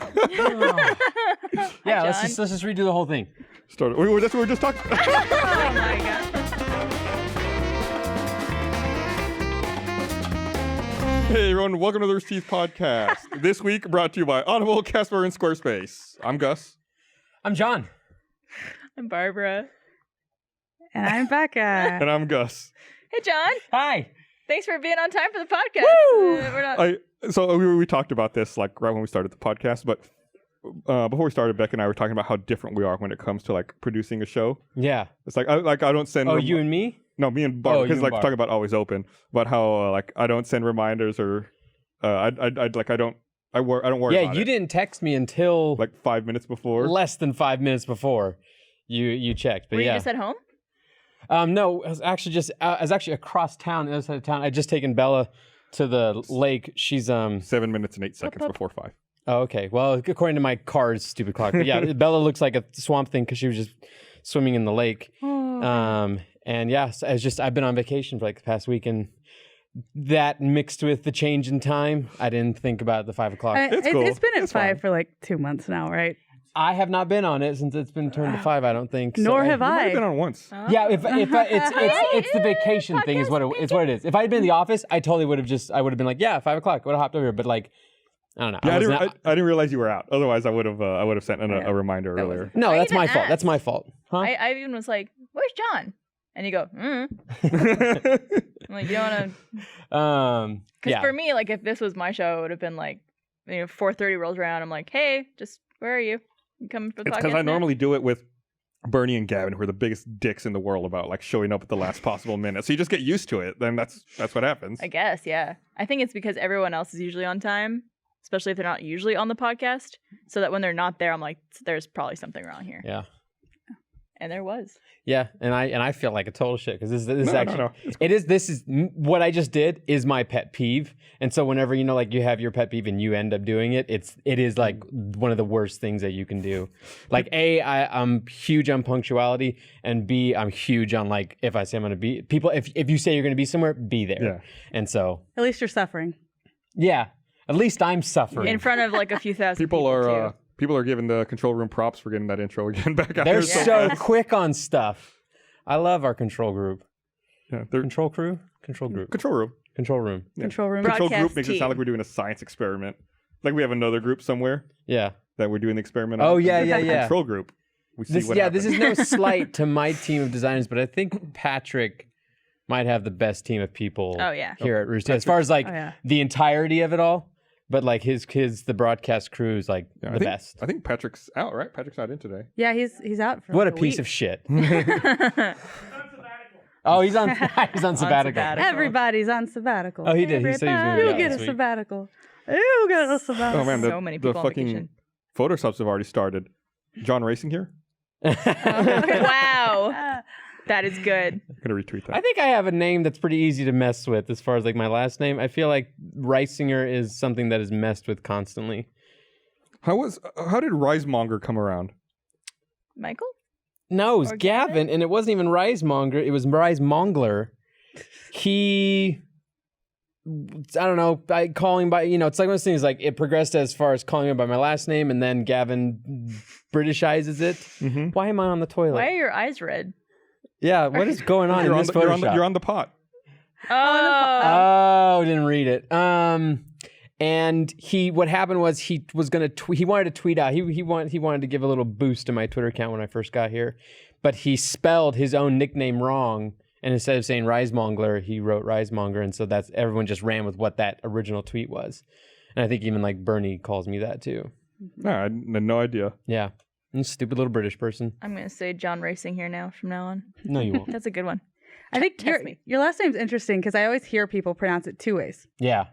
Yeah, let's just redo the whole thing. That's what we were just talking about. Oh my God. Hey everyone, welcome to the Rooster Teeth podcast. This week brought to you by Audible, Casper, and Squarespace. I'm Gus. I'm John. I'm Barbara. And I'm Becca. And I'm Gus. Hey, John. Hi. Thanks for being on time for the podcast. Woo! We're not... So we talked about this like right when we started the podcast, but before we started, Becca and I were talking about how different we are when it comes to like producing a show. Yeah. It's like I don't send. Oh, you and me? No, me and Barbara. you Because and like Barb. talking about always open, but how like I don't send reminders or I don't worry. Yeah, about you it. didn't text me until Like 5 minutes before. less than 5 minutes before you checked. But Were yeah. you just at home? No, I was actually across town, the other side of town. I'd just taken Bella to the lake. She's 7 minutes and 8 seconds before 5. Oh, okay. Well, according to my car's stupid clock. But yeah, Bella looks like a swamp thing because she was just swimming in the lake. Oh. And yeah, so I've been on vacation for like the past week, and that mixed with the change in time, I didn't think about the 5 o'clock. It's cool. It's been at It's 5 fine. for like 2 months now, right? I have not been on it since it's been turned to 5. I don't think. Nor have You might have been I. on once. Yeah, if it's the vacation thing is what it is. If I had been in the office, I totally would have been like, yeah, 5 o'clock. I would have hopped over here, but like, I don't know. Yeah, I I didn't realize you were out. Otherwise, I would have sent a reminder That earlier. no, I that's even my fault. That's asked. my fault. Huh? I even was like, "Where's John?" And you go, I'm like, you don't want to. Because yeah. for me, like, if this was my show, it would have been like, 4:30 rolls around. I'm like, hey, just where are you? You coming for the It's podcast? because I now?" normally do it with Bernie and Gavin, who are the biggest dicks in the world about like showing up at the last possible minute. So you just get used to it. Then that's what happens. I guess, yeah. I think it's because everyone else is usually on time, especially if they're not usually on the podcast. So that when they're not there, I'm like, there's probably something wrong here. Yeah. And there was. Yeah, and I feel like a total shit because this is No, actually no. this is what I just did is my pet peeve, and so whenever like you have your pet peeve and you end up doing it, it is like one of the worst things that you can do. Like I'm huge on punctuality, and B, I'm huge on like if I say I'm gonna be people if you say you're gonna be somewhere, be there. Yeah. And so At least you're suffering. yeah, at least I'm suffering. In front of like a few thousand People people are too. people are giving the control room props for getting that intro again back out They're there. so quick on stuff. I love our control group. Yeah, they're Control crew? Control group. control room. Control room. Yeah. Control room. Control Broadcast group makes it sound like team. we're doing a science experiment. Like we have another group somewhere Yeah. that we're doing the experiment Oh, on. yeah, This is yeah, the yeah. Control group. We see This what this happens. is no slight to my team of designers, but I think Patrick might have the best team of people Oh, yeah. here at Rooster. As far as like Oh, yeah. the entirety of it all, but like the broadcast crew is like Yeah, the best. I think Patrick's out, right? Patrick's not in today. Yeah, he's out for What a like piece week. of shit. Oh, he's on sabbatical. sabbatical. Everybody's on sabbatical. Oh, he did. He said he was gonna be You out get this a week. sabbatical. You get a sabbatical. Oh man, So many people the on fucking vacation. Photoshops have already started. Jon Risinger? Wow. Ah, That is good. I'm gonna retweet that. I think I have a name that's pretty easy to mess with as far as like my last name. I feel like Risinger is something that is messed with constantly. How did Risemonger come around? Michael? No, it was Or Gavin, and it wasn't even Risemonger. It was Risemongler. He, I don't know. I call him by, it's like one of those things. Like it progressed as far as calling him by my last name, and then Gavin Britishizes it. Mm-hmm. Why am I on the toilet? Why are your eyes red? Yeah, what is going on in this Photoshop? You're on the pot. Oh. Oh, didn't read it. And what happened was he was gonna he wanted to tweet out. He wanted to give a little boost to my Twitter account when I first got here, but he spelled his own nickname wrong. And instead of saying Risemongler, he wrote Risemonger, and so that's everyone just ran with what that original tweet was. And I think even like Bernie calls me that too. No, I had no idea. Yeah, I'm a stupid little British person. I'm going to say John Racing here now from now on. No, you won't. That's a good one. I think Test me. your last name's interesting because I always hear people pronounce it 2 ways. Yeah,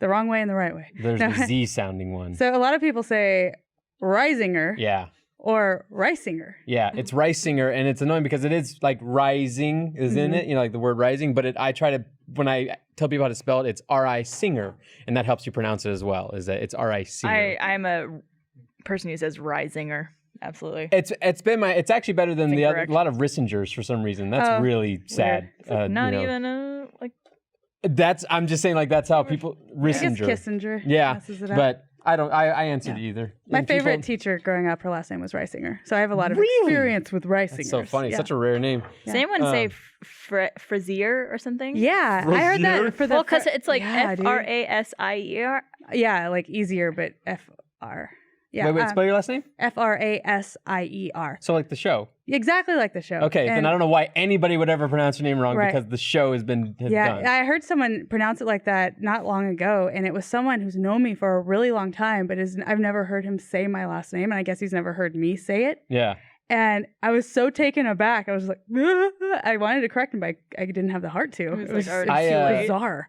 The wrong way and the right way. there's No. the Z sounding one. So a lot of people say Risinger Yeah. or Risinger. Yeah, it's Risinger, and it's annoying because it is like rising is in it, like the word rising. But I try to, when I tell people how to spell it, it's R-I-Singer, and that helps you pronounce it as well. Is that it's R-I-Singer? I'm a person who says Risinger. Absolutely. It's actually better than the other, Incorrect. a lot of Risingers for some reason. That's Oh, really sad. It's like not you know. even like I'm just saying like that's how people I guess Risinger. Kissinger. Yeah, messes it up. but I don't. I answered either. My And favorite people- teacher growing up, her last name was Risinger. So I have a lot of Really? experience with Risingers. That's so funny. Yeah. Such a rare name. Does anyone say Um, Frasier or something? Yeah, I heard that for the. Well, because it's like Yeah, dude. Frasier. Yeah, like easier, but FR. Yeah. Wait, spell your last name? FRASIER. So like the show. Exactly like the show. Okay, then And- I don't know why anybody would ever pronounce your name wrong Right. because the show has done. I heard someone pronounce it like that not long ago, and it was someone who's known me for a really long time, but I've never heard him say my last name, and I guess he's never heard me say it. Yeah. And I was so taken aback. I was like, I wanted to correct him, but I didn't have the heart to. It was, It was, like, it already was too late. bizarre.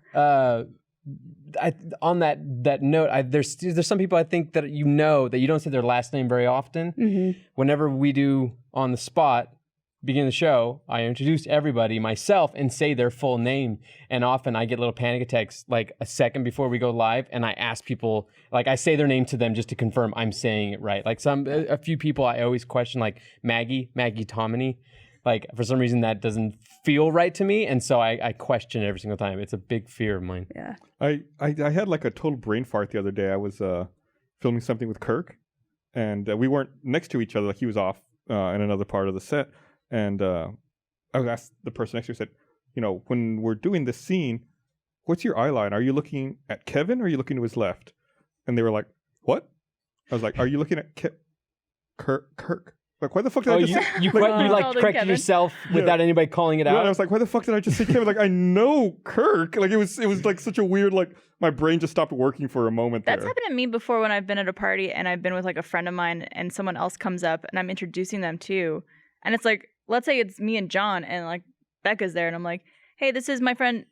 On that note, there's some people I think that you don't say their last name very often. Mm-hmm. Whenever we do on the spot, begin the show, I introduce everybody, myself, and say their full name. And often I get little panic attacks like a second before we go live, and I ask people, like I say their name to them just to confirm I'm saying it right. Like a few people I always question, like Maggie Tomini. Like for some reason that doesn't feel right to me, and so I question it every single time. It's a big fear of mine. Yeah. I had like a total brain fart the other day. I was filming something with Kirk, and we weren't next to each other. Like he was off in another part of the set, and I was asked the person next to me, said, when we're doing this scene, what's your eye line? Are you looking at Kevin or are you looking to his left? And they were like, what? I was like, are you looking at Kirk? Like, why the fuck did I just say? You Called him corrected Kevin. yourself without anybody calling it Yeah, and I out. was like, why the fuck did I just say Kevin? Like, I know Kirk. Like, it was like such a weird, like, my brain just stopped working for a moment That's there. happened to me before when I've been at a party and I've been with like a friend of mine and someone else comes up and I'm introducing them too. And it's like, let's say it's me and John and like Becca's there and I'm like, hey, this is my friend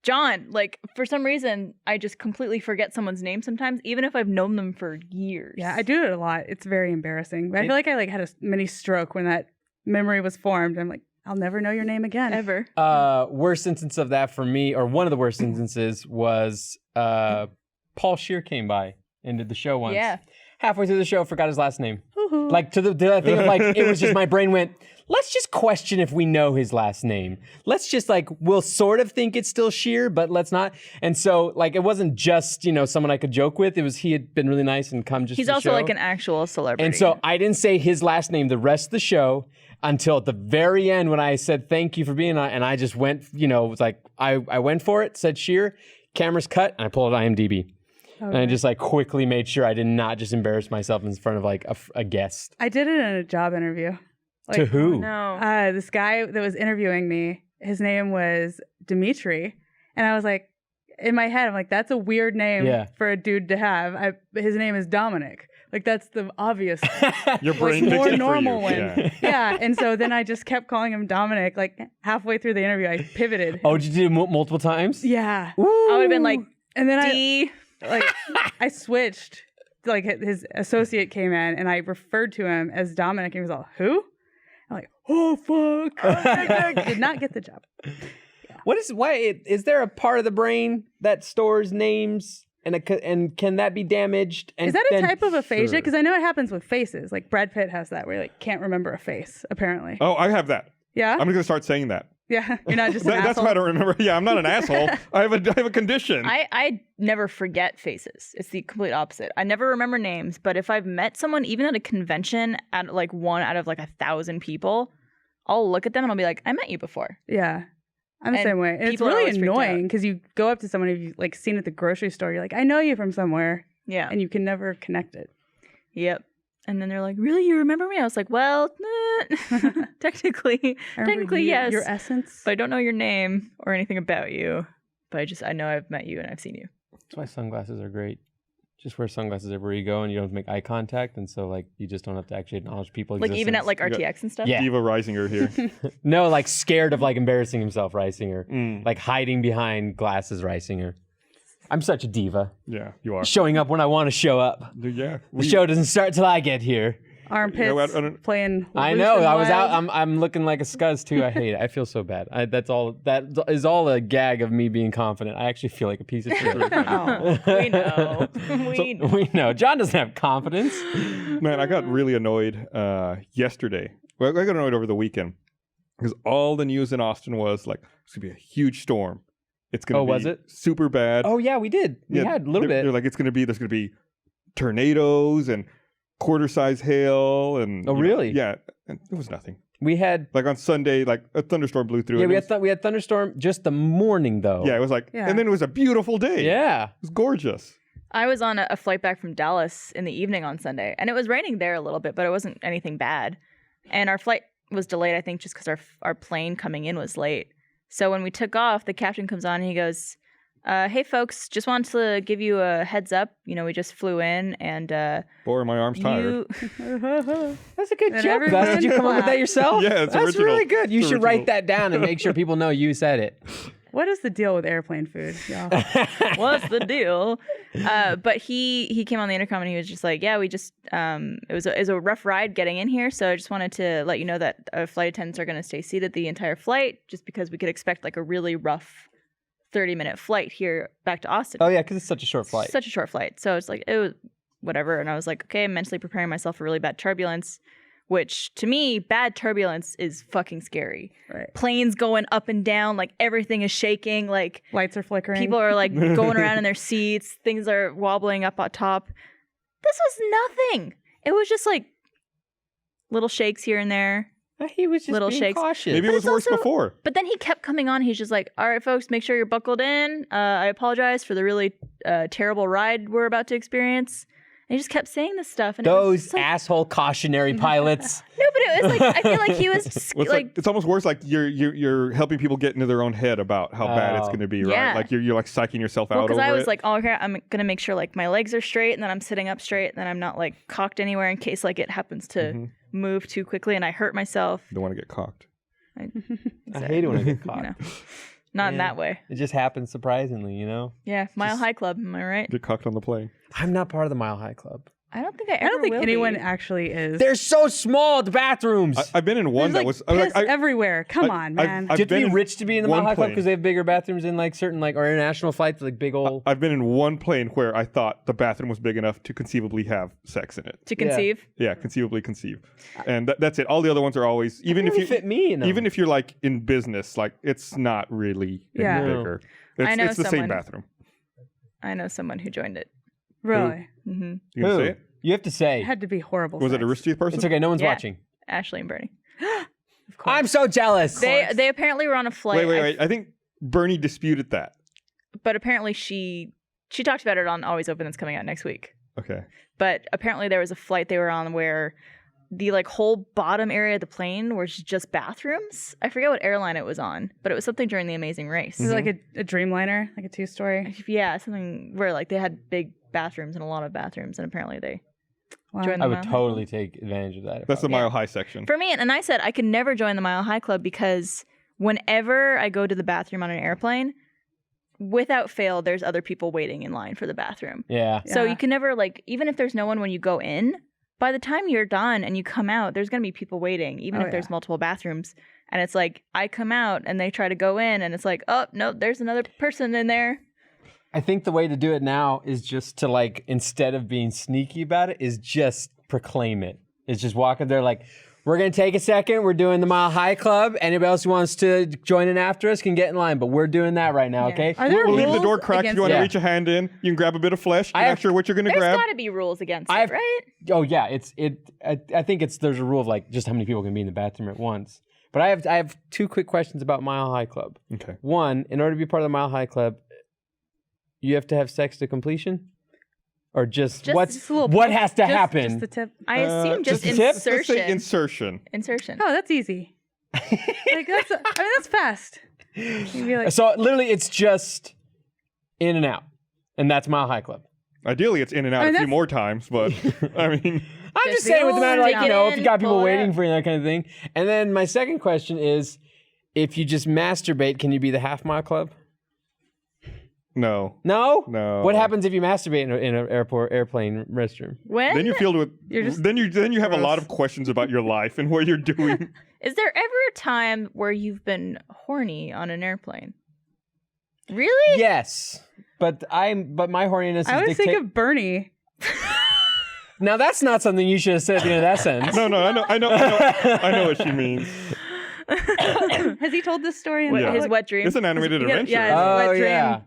John. Like for some reason, I just completely forget someone's name sometimes, even if I've known them for years. Yeah, I do it a lot. It's very embarrassing. But I feel like I had a mini stroke when that memory was formed. I'm like, I'll never know your name again. Ever. Worst instance of that for me, or one of the worst instances, was Paul Scheer came by and did the show once. Yeah. Halfway through the show, forgot his last name. Woohoo. Like to the thing of like, it was just my brain went, let's just question if we know his last name. Let's just like, we'll sort of think it's still Scheer, but let's not. And so like, it wasn't just, someone I could joke with. It was, he had been really nice and come just He's to the also show. like an actual celebrity. And so I didn't say his last name the rest of the show until at the very end when I said thank you for being on, and I just went, it was like I went for it, said Scheer, camera's cut, and I pulled out IMDb. And I just like quickly made sure I did not just embarrass myself in front of like a guest. I did it in a job interview. To who? no. This guy that was interviewing me, his name was Dimitri. And I was like, in my head, I'm like, that's a weird name for a dude to have. His name is Dominic. Like, that's the obvious, Your brain more fixed it for normal you. one. Yeah. Yeah. And so then I just kept calling him Dominic. Like, halfway through the interview, I pivoted. Oh, did you do it multiple times? Yeah. I would have been like, And then D. I switched. Like, his associate came in, and I referred to him as Dominic. And he was all, who? I'm like, oh, fuck. Did not get the job. Is there a part of the brain that stores names and can that be damaged? And Is that a then- type of aphasia? Sure. Because I know it happens with faces. Like Brad Pitt has that where he like can't remember a face, apparently. Oh, I have that. Yeah? I'm going to start saying that. Yeah. You're not just an That's asshole. why I don't remember. Yeah, I'm not an asshole. I have a condition. I never forget faces. It's the complete opposite. I never remember names, but if I've met someone, even at a convention, at like one out of like 1,000 people, I'll look at them and I'll be like, I met you before. Yeah. I'm the And same way. And it's people are really always freaked out. annoying because you go up to someone who you've like seen at the grocery store. You're like, I know you from somewhere. Yeah. And you can never connect it. Yep. And then they're like, really? You remember me? I was like, well, technically, I remember yes. Your essence. But I don't know your name or anything about you. But I know I've met you and I've seen you. That's why sunglasses are great. Just wear sunglasses everywhere you go, and you don't have to make eye contact, and so like you just don't have to actually acknowledge people's Like even at like You got- RTX and stuff? Yeah. Diva Risinger here. No, like scared of like embarrassing himself, Risinger. Mm. Like hiding behind glasses, Risinger. I'm such a diva. Yeah, you are. Showing up when I want to show up. Yeah. The show doesn't start till I get here. Armpits I don't- playing. I loose know. and I was out. wild. I'm looking like a scuzz too. I hate it. I feel so bad. That is all a gag of me being confident. I actually feel like a piece of shit. Oh, we know. We know. We know. John doesn't have confidence. Man, I got really annoyed yesterday. Well, I got annoyed over the weekend because all the news in Austin was like, it's going to be a huge storm. it's going to be was it? super bad. Oh yeah, we did. We had a little bit. They're like, there's going to be tornadoes and quarter-size hail and. Really? Yeah, and it was nothing. We had like on Sunday, like a thunderstorm blew through. Yeah, we had thunderstorm just the morning though. Yeah, it was like, and then it was a beautiful day. Yeah, it was gorgeous. I was on a flight back from Dallas in the evening on Sunday, and it was raining there a little bit, but it wasn't anything bad. And our flight was delayed, I think, just because our plane coming in was late. So when we took off, the captain comes on and he goes, "Hey folks, just wanted to give you a heads up. You know, we just flew in, and boy, my arm's tired." That's a good joke, Gus. Did you come up with that yourself? Yeah, it's That's original. really good. You It's should original. write that down and make sure people know you said it. What is the deal with airplane food, y'all? What's the deal? But he came on the intercom and he was just like, "Yeah, we just it was a rough ride getting in here, so I just wanted to let you know that flight attendants are going to stay seated the entire flight, just because we could expect like a really rough 30-minute flight here back to Austin." Oh yeah, because it's such a short flight. Such a short flight. So it's like it was whatever, and I was like, okay, I'm mentally preparing myself for really bad turbulence. Which, to me, bad turbulence is fucking scary. Right. Planes going up and down, like everything is shaking, like Lights are flickering. people are like going around in their seats, things are wobbling up on top. This was nothing. It was just like little shakes here and there. He was just Little being shakes. cautious. Maybe it was worse before. But then he kept coming on. He's just like, "All right, folks, make sure you're buckled in. I apologize for the really terrible ride we're about to experience." And he just kept saying this stuff. And it was Those just like, asshole cautionary pilots. no, but it was like I feel like he was just, Well, it's almost worse. Like you're helping people get into their own head about how bad it's going to be, right? Yeah. Like you're like psyching yourself well, out because over I was it. like, "Oh, okay, I'm gonna make sure like my legs are straight, and then I'm sitting up straight, and then I'm not like cocked anywhere in case like it happens to move too quickly and I hurt myself." Don't want to get cocked. I hate it when I get caught. You know, not in Yeah. that way. It just happens surprisingly, you know? Yeah, Mile High Club. Am I right? Get cocked on the plane. I'm not part of the Mile High Club. I don't think I ever I don't think will anyone be. actually is. They're so small, the bathrooms. I've been in one There's that like was piss everywhere. Come on, man. Do you have to been be in rich to be in the one Mile High Club plane. because they have bigger bathrooms in like certain like or international flights, like big old. I've been in one plane where I thought the bathroom was big enough to conceivably have sex in it. To conceive. Yeah, conceivably conceive, and that's it. All the other ones are always even if really you fit me in them. even if you're like in business, like it's not really any Yeah. No. bigger. It's, I know it's the same someone- bathroom. I know someone who joined it. Really? Mm-hmm. You gonna Who? say it? You have to say. It had to be horrible. Was it a sex. Rooster Teeth person? It's okay. No one's Yeah. watching. Ashley and Bernie. Of course. I'm so jealous. They apparently were on a flight. Wait. I think Bernie disputed that. But apparently she talked about it on Always Open that's coming out next week. Okay. But apparently there was a flight they were on where the like whole bottom area of the plane was just bathrooms. I forget what airline it was on, but it was something during The Amazing Race. Is it like a Dreamliner, like a 2-story? Yeah, something where like they had big bathrooms and a lot of bathrooms, and apparently they Wow. joined I the would Mile High totally take advantage of that. That's the Yeah. Mile High section. For me, and I said I could never join the Mile High Club because whenever I go to the bathroom on an airplane, without fail, there's other people waiting in line for the bathroom. Yeah. So Yeah. you can never like, even if there's no one when you go in, by the time you're done and you come out, there's going to be people waiting, even Oh, if there's yeah. multiple bathrooms. And it's like, I come out and they try to go in and it's like, oh, no, there's another person in there. I think the way to do it now is just to like, instead of being sneaky about it, is just proclaim it. It's just walk up there like, we're going to take a second. We're doing the Mile High Club. Anybody else who wants to join in after us can get in line, but we're doing that right now, Yeah. okay? Are there We'll leave the rules door cracked. If you want to Yeah. reach a hand in, you can grab a bit of flesh. You're I not have- sure what you're going to There's grab. got to be rules against I've- it, right? Oh yeah, I think there's a rule of like just how many people can be in the bathroom at once. But I have two quick questions about Mile High Club. Okay. One, in order to be part of the Mile High Club, you have to have sex to completion, or just Just what's a little what tip. has to Just happen? the tip. I assume just just a tip? Let's say insertion. insertion. Insertion. Oh, that's easy. Like that's fast. You can be like, So literally, it's just in and out, and that's Mile High Club. Ideally, it's in and out I mean, a few that's- more times, but I mean, I'm Just just saying with the matter, like, take you it know, if in, you got people pull it waiting out. for you, that kind of thing. And then my second question is, if you just masturbate, can you be the Half Mile Club? no. No? No. What happens if you masturbate in an airplane restroom? When Then you're filled with. You're just then you have a lot gross. of questions about your life and what you're doing. is there ever a time where you've been horny on an airplane? Really? Yes. But my horniness is I always think dictate. of Bernie. Now that's not something you should have said at the end of that sentence. No, I know what she means. Has he told this story? In Yeah. His wet dream. It's an animated adventure. Yeah, Oh, wet dream yeah.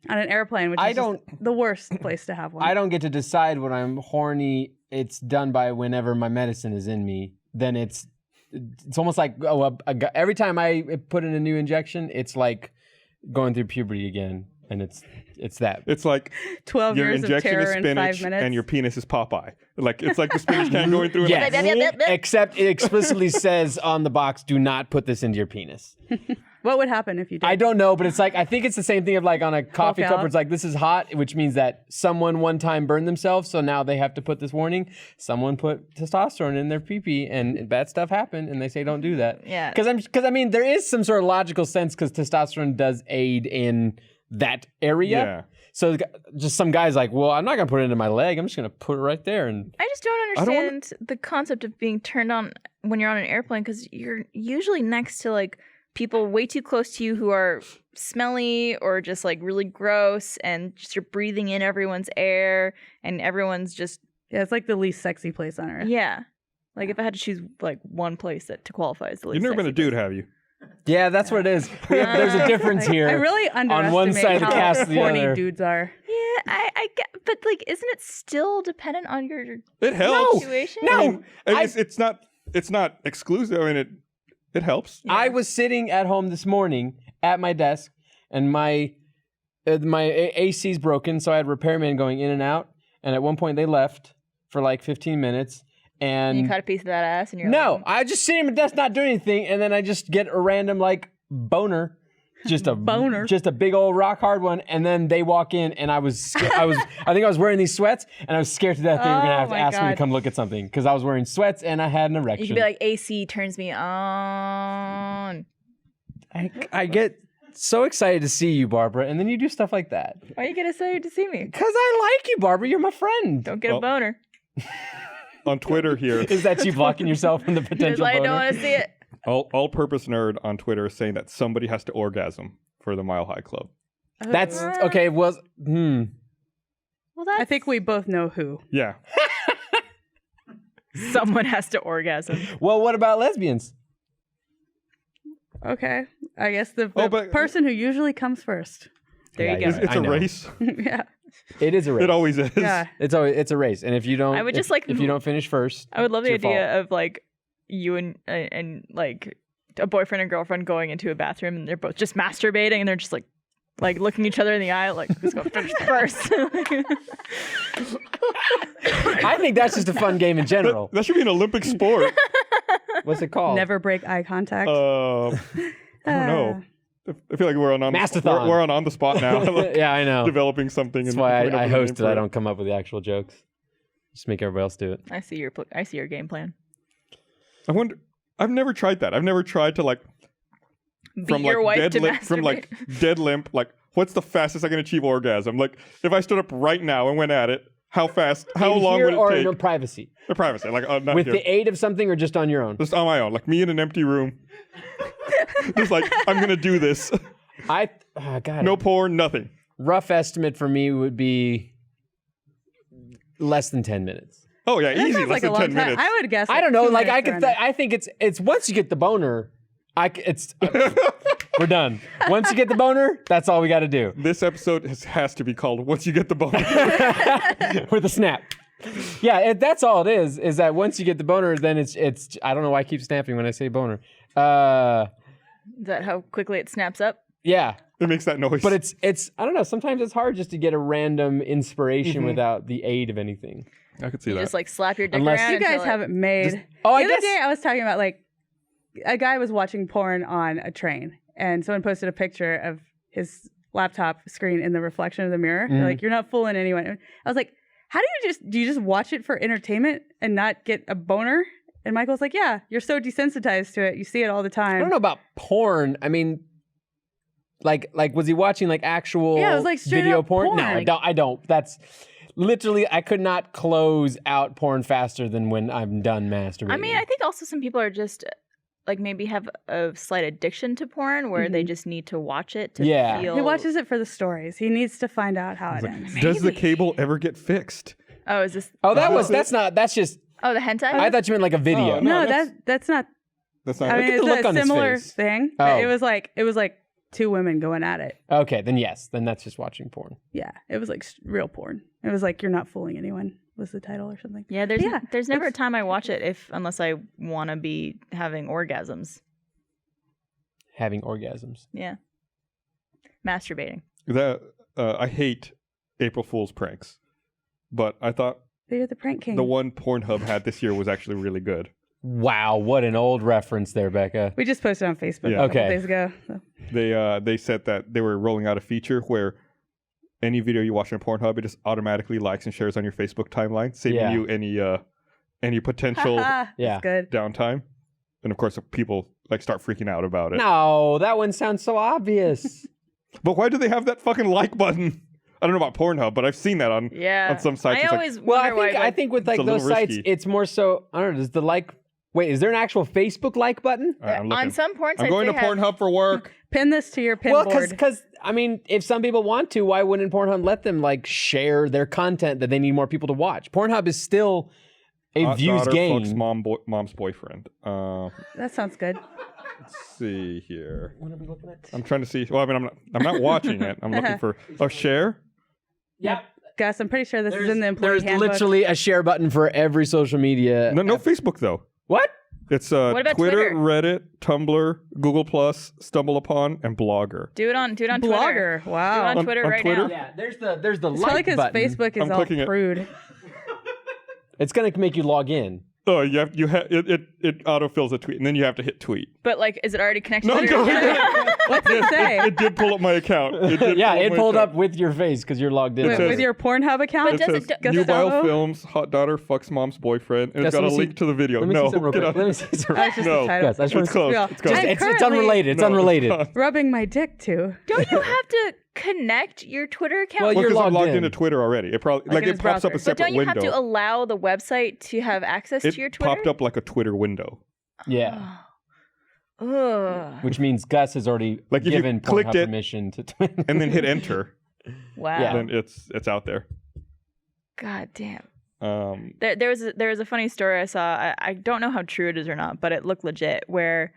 on an airplane, which I is just don't- the worst place to have one. I don't get to decide when I'm horny. It's done by whenever my medicine is in me. Then it's almost like every time I put in a new injection, it's like going through puberty again, and it's that. It's like 12 your years of injection terror is in spinach 5 minutes. and your penis is Popeye. Like it's like the spinach can going through. Yes. And Except it explicitly says on the box, "Do not put this into your penis." What would happen if you did? I don't know, but it's like I think it's the same thing of like on a coffee cup out. where it's like this is hot, which means that someone one time burned themselves, so now they have to put this warning. Someone put testosterone in their pee-pee, and bad stuff happened, and they say don't do that. Yeah. Because I mean there is some sort of logical sense because testosterone does aid in that area. Yeah. So just some guys like, well, I'm not gonna put it into my leg. I'm just gonna put it right there. And I just don't I don't understand the concept of being turned on when you're on an airplane because you're usually next to like people way too close to you who are smelly or just like really gross and just you're breathing in everyone's air and everyone's just Yeah, it's like the least sexy place on earth. yeah. Like if I had to choose like one place to qualify as the least You've never been a sexy dude, place. have you? yeah, that's what it is. There's a difference here. I really underestimate one side of the how cast, the horny other. dudes are. Yeah, I get, but like, isn't it still dependent on your It helps. situation? No. I mean, it's not exclusive. I mean, it helps. Yeah. I was sitting at home this morning at my desk, and my AC's broken, so I had repairman going in and out. And at one point, they left for like 15 minutes. And And you cut a piece of that ass, and you're no, like, I just sitting at my desk not doing anything, and then I just get a random like boner. Just a Boner. just a big old rock hard one, and then they walk in, and I think I was wearing these sweats, and I was scared to death they were gonna Oh have to my ask me to God. come look at something because I was wearing sweats and I had an erection. you could be like, AC turns me on. I get so excited to see you, Barbara, and then you do stuff like that. Why are you getting excited to see me? Because I like you, Barbara. You're my friend. Don't get Oh. a boner. On Twitter here, Is that you blocking yourself from the Because potential I boner? don't want to see it. all-purpose nerd on Twitter is saying that somebody has to orgasm for the Mile High Club. That's okay. Well, that's I think we both know who. Yeah. someone has to orgasm. Well, what about lesbians? Okay. I guess the but- person who usually comes first. There Yeah, you yeah. go. It's I a know. race. Yeah. It is a race. It always is. Yeah. It's a race, and if you don't, I would just like- if you don't finish first, I would love the it's your idea of like you and like a boyfriend and girlfriend going into a bathroom and they're both just masturbating and they're just like looking each other in the eye like who's gonna finish first. I think that's just a fun game in general. That should be an Olympic sport. What's it called? Never break eye contact. I don't know. I feel like we're on Mastathon. we're on the spot now. Like, Yeah, I know. developing something. That's and why coming up I with a name hosted. for I it. don't come up with the actual jokes. Just make everybody else do it. I see your game plan. I wonder. I've never tried that. I've never tried to like Beat your wife dead to limp, from like dead limp. Like, what's the fastest I can achieve orgasm? Like, if I stood up right now and went at it, how fast? How In long here would it or take? in privacy? The privacy, like not With here. the aid of something or just on your own? Just on my own, like me in an empty room. Just like I'm gonna do this. God. No porn, nothing. Rough estimate for me would be less than 10 minutes. Oh yeah, That easy. sounds Less like a than long 10 time. minutes. I would guess. I don't know. 2 Like I minutes could. around I think it's once you get the boner, we're done. Once you get the boner, that's all we got to do. This episode has to be called "Once You Get the Boner." With a snap. Yeah, that's all it is. Is that once you get the boner, then it's. I don't know why I keep snapping when I say boner. Is that how quickly it snaps up? Yeah, It makes that noise. but it's. I don't know. Sometimes it's hard just to get a random inspiration without the aid of anything. I could see You that. just like slap your dick Unless- around. You guys until it- haven't made. Oh, I the other guess. day I was talking about like a guy was watching porn on a train, and someone posted a picture of his laptop screen in the reflection of the mirror. They're like, you're not fooling anyone. I was like, how do you just watch it for entertainment and not get a boner? And Michael's like, yeah, you're so desensitized to it. You see it all the time. I don't know about porn. I mean, like was he watching like actual Yeah, it was like straight video up porn? No, porn. I don't. That's literally I could not close out porn faster than when I'm done masturbating. I mean, I think also some people are just like maybe have a slight addiction to porn where they just need to watch it to Yeah. feel. He watches it for the stories. He needs to find out how it ends. Does the cable ever get fixed? Oh, is this? that's just. Oh, the hentai. I thought you meant like a video. Oh, No, that's- that's not. That's not. I mean, at the look it's a on his similar face. thing. Oh. But it was like two women going at it. Okay, then yes, then that's just watching porn. Yeah, it was like real porn. It was like You're Not Fooling Anyone was the title or something. Yeah, there's never a time I watch it unless I want to be having orgasms. Having orgasms. Yeah. Masturbating. That I hate April Fool's pranks, but I thought They're the prank king. the one Pornhub had this year was actually really good. Wow, what an old reference there, Becca. We just posted on Facebook Yeah. a couple Okay. days ago. So. They said that they were rolling out a feature where any video you watch on Pornhub, it just automatically likes and shares on your Facebook timeline, saving you any potential Yeah. That's good. downtime. And of course, people like start freaking out about it. No, that one sounds so obvious. But why do they have that fucking like button? I don't know about Pornhub, but I've seen that on some sites. I It's like, always Well, wonder why. I think with like It's a little those sites, risky. it's more so. I don't know. Does the like? Wait, is there an actual Facebook like button? all right, I'm on looking. some porn sites I'm going they to have, Pornhub for work. Pin this to your pin Well, board. because I mean, if some people want to, why wouldn't Pornhub let them like share their content that they need more people to watch? Pornhub is still a Hot views daughter game. fucks mom's boyfriend. That sounds good. Let's see here. What are we looking at? I'm trying to see. Well, I mean, I'm not watching it. I'm looking for share. Yep. Gus, I'm pretty sure this is in the employee There's handbook. literally a share button for every social media. No Facebook though. What? It's What about Twitter, Twitter? Reddit, Tumblr, Google Plus, StumbleUpon, and Blogger. do it on Twitter. Blogger. Wow. Do it on On- Twitter on right Twitter? now. Yeah, there's the It's like probably because button. Facebook is I'm all clicking it. prude. It's gonna make you log in. Oh, it autofills a tweet, and then you have to hit tweet. But like, is it already connected? No, to your no. account? What's it say? It did pull up my account. Yeah, it my pulled account. up with your face because you're logged in. It says- With your Pornhub account? It does says it- Gus Nubile Sorola? Films, hot daughter fucks mom's boyfriend, and Gus, it's got let a me link see- to the video. Let me No, see some real get quick. out. Let me see some. That's just No. the title. Gus, I just It's want close. Yeah. It's close. I'm It's currently unrelated. It's No, unrelated. not. rubbing my dick to. Don't you have to connect your Twitter account? Well, Well, you're because I'm logged logged in. into Twitter already. It probably Like in it his pops up browser. a but separate don't you window. have to allow the website to have access It to your Twitter? popped up like a Twitter window. Yeah, Ugh. which means Gus has already Like, if you given clicked Pornhub it- permission to. And then hit enter, Wow. Yeah. then it's out there. God damn. Um, There was a funny story I saw. I don't know how true it is or not, but it looked legit. Where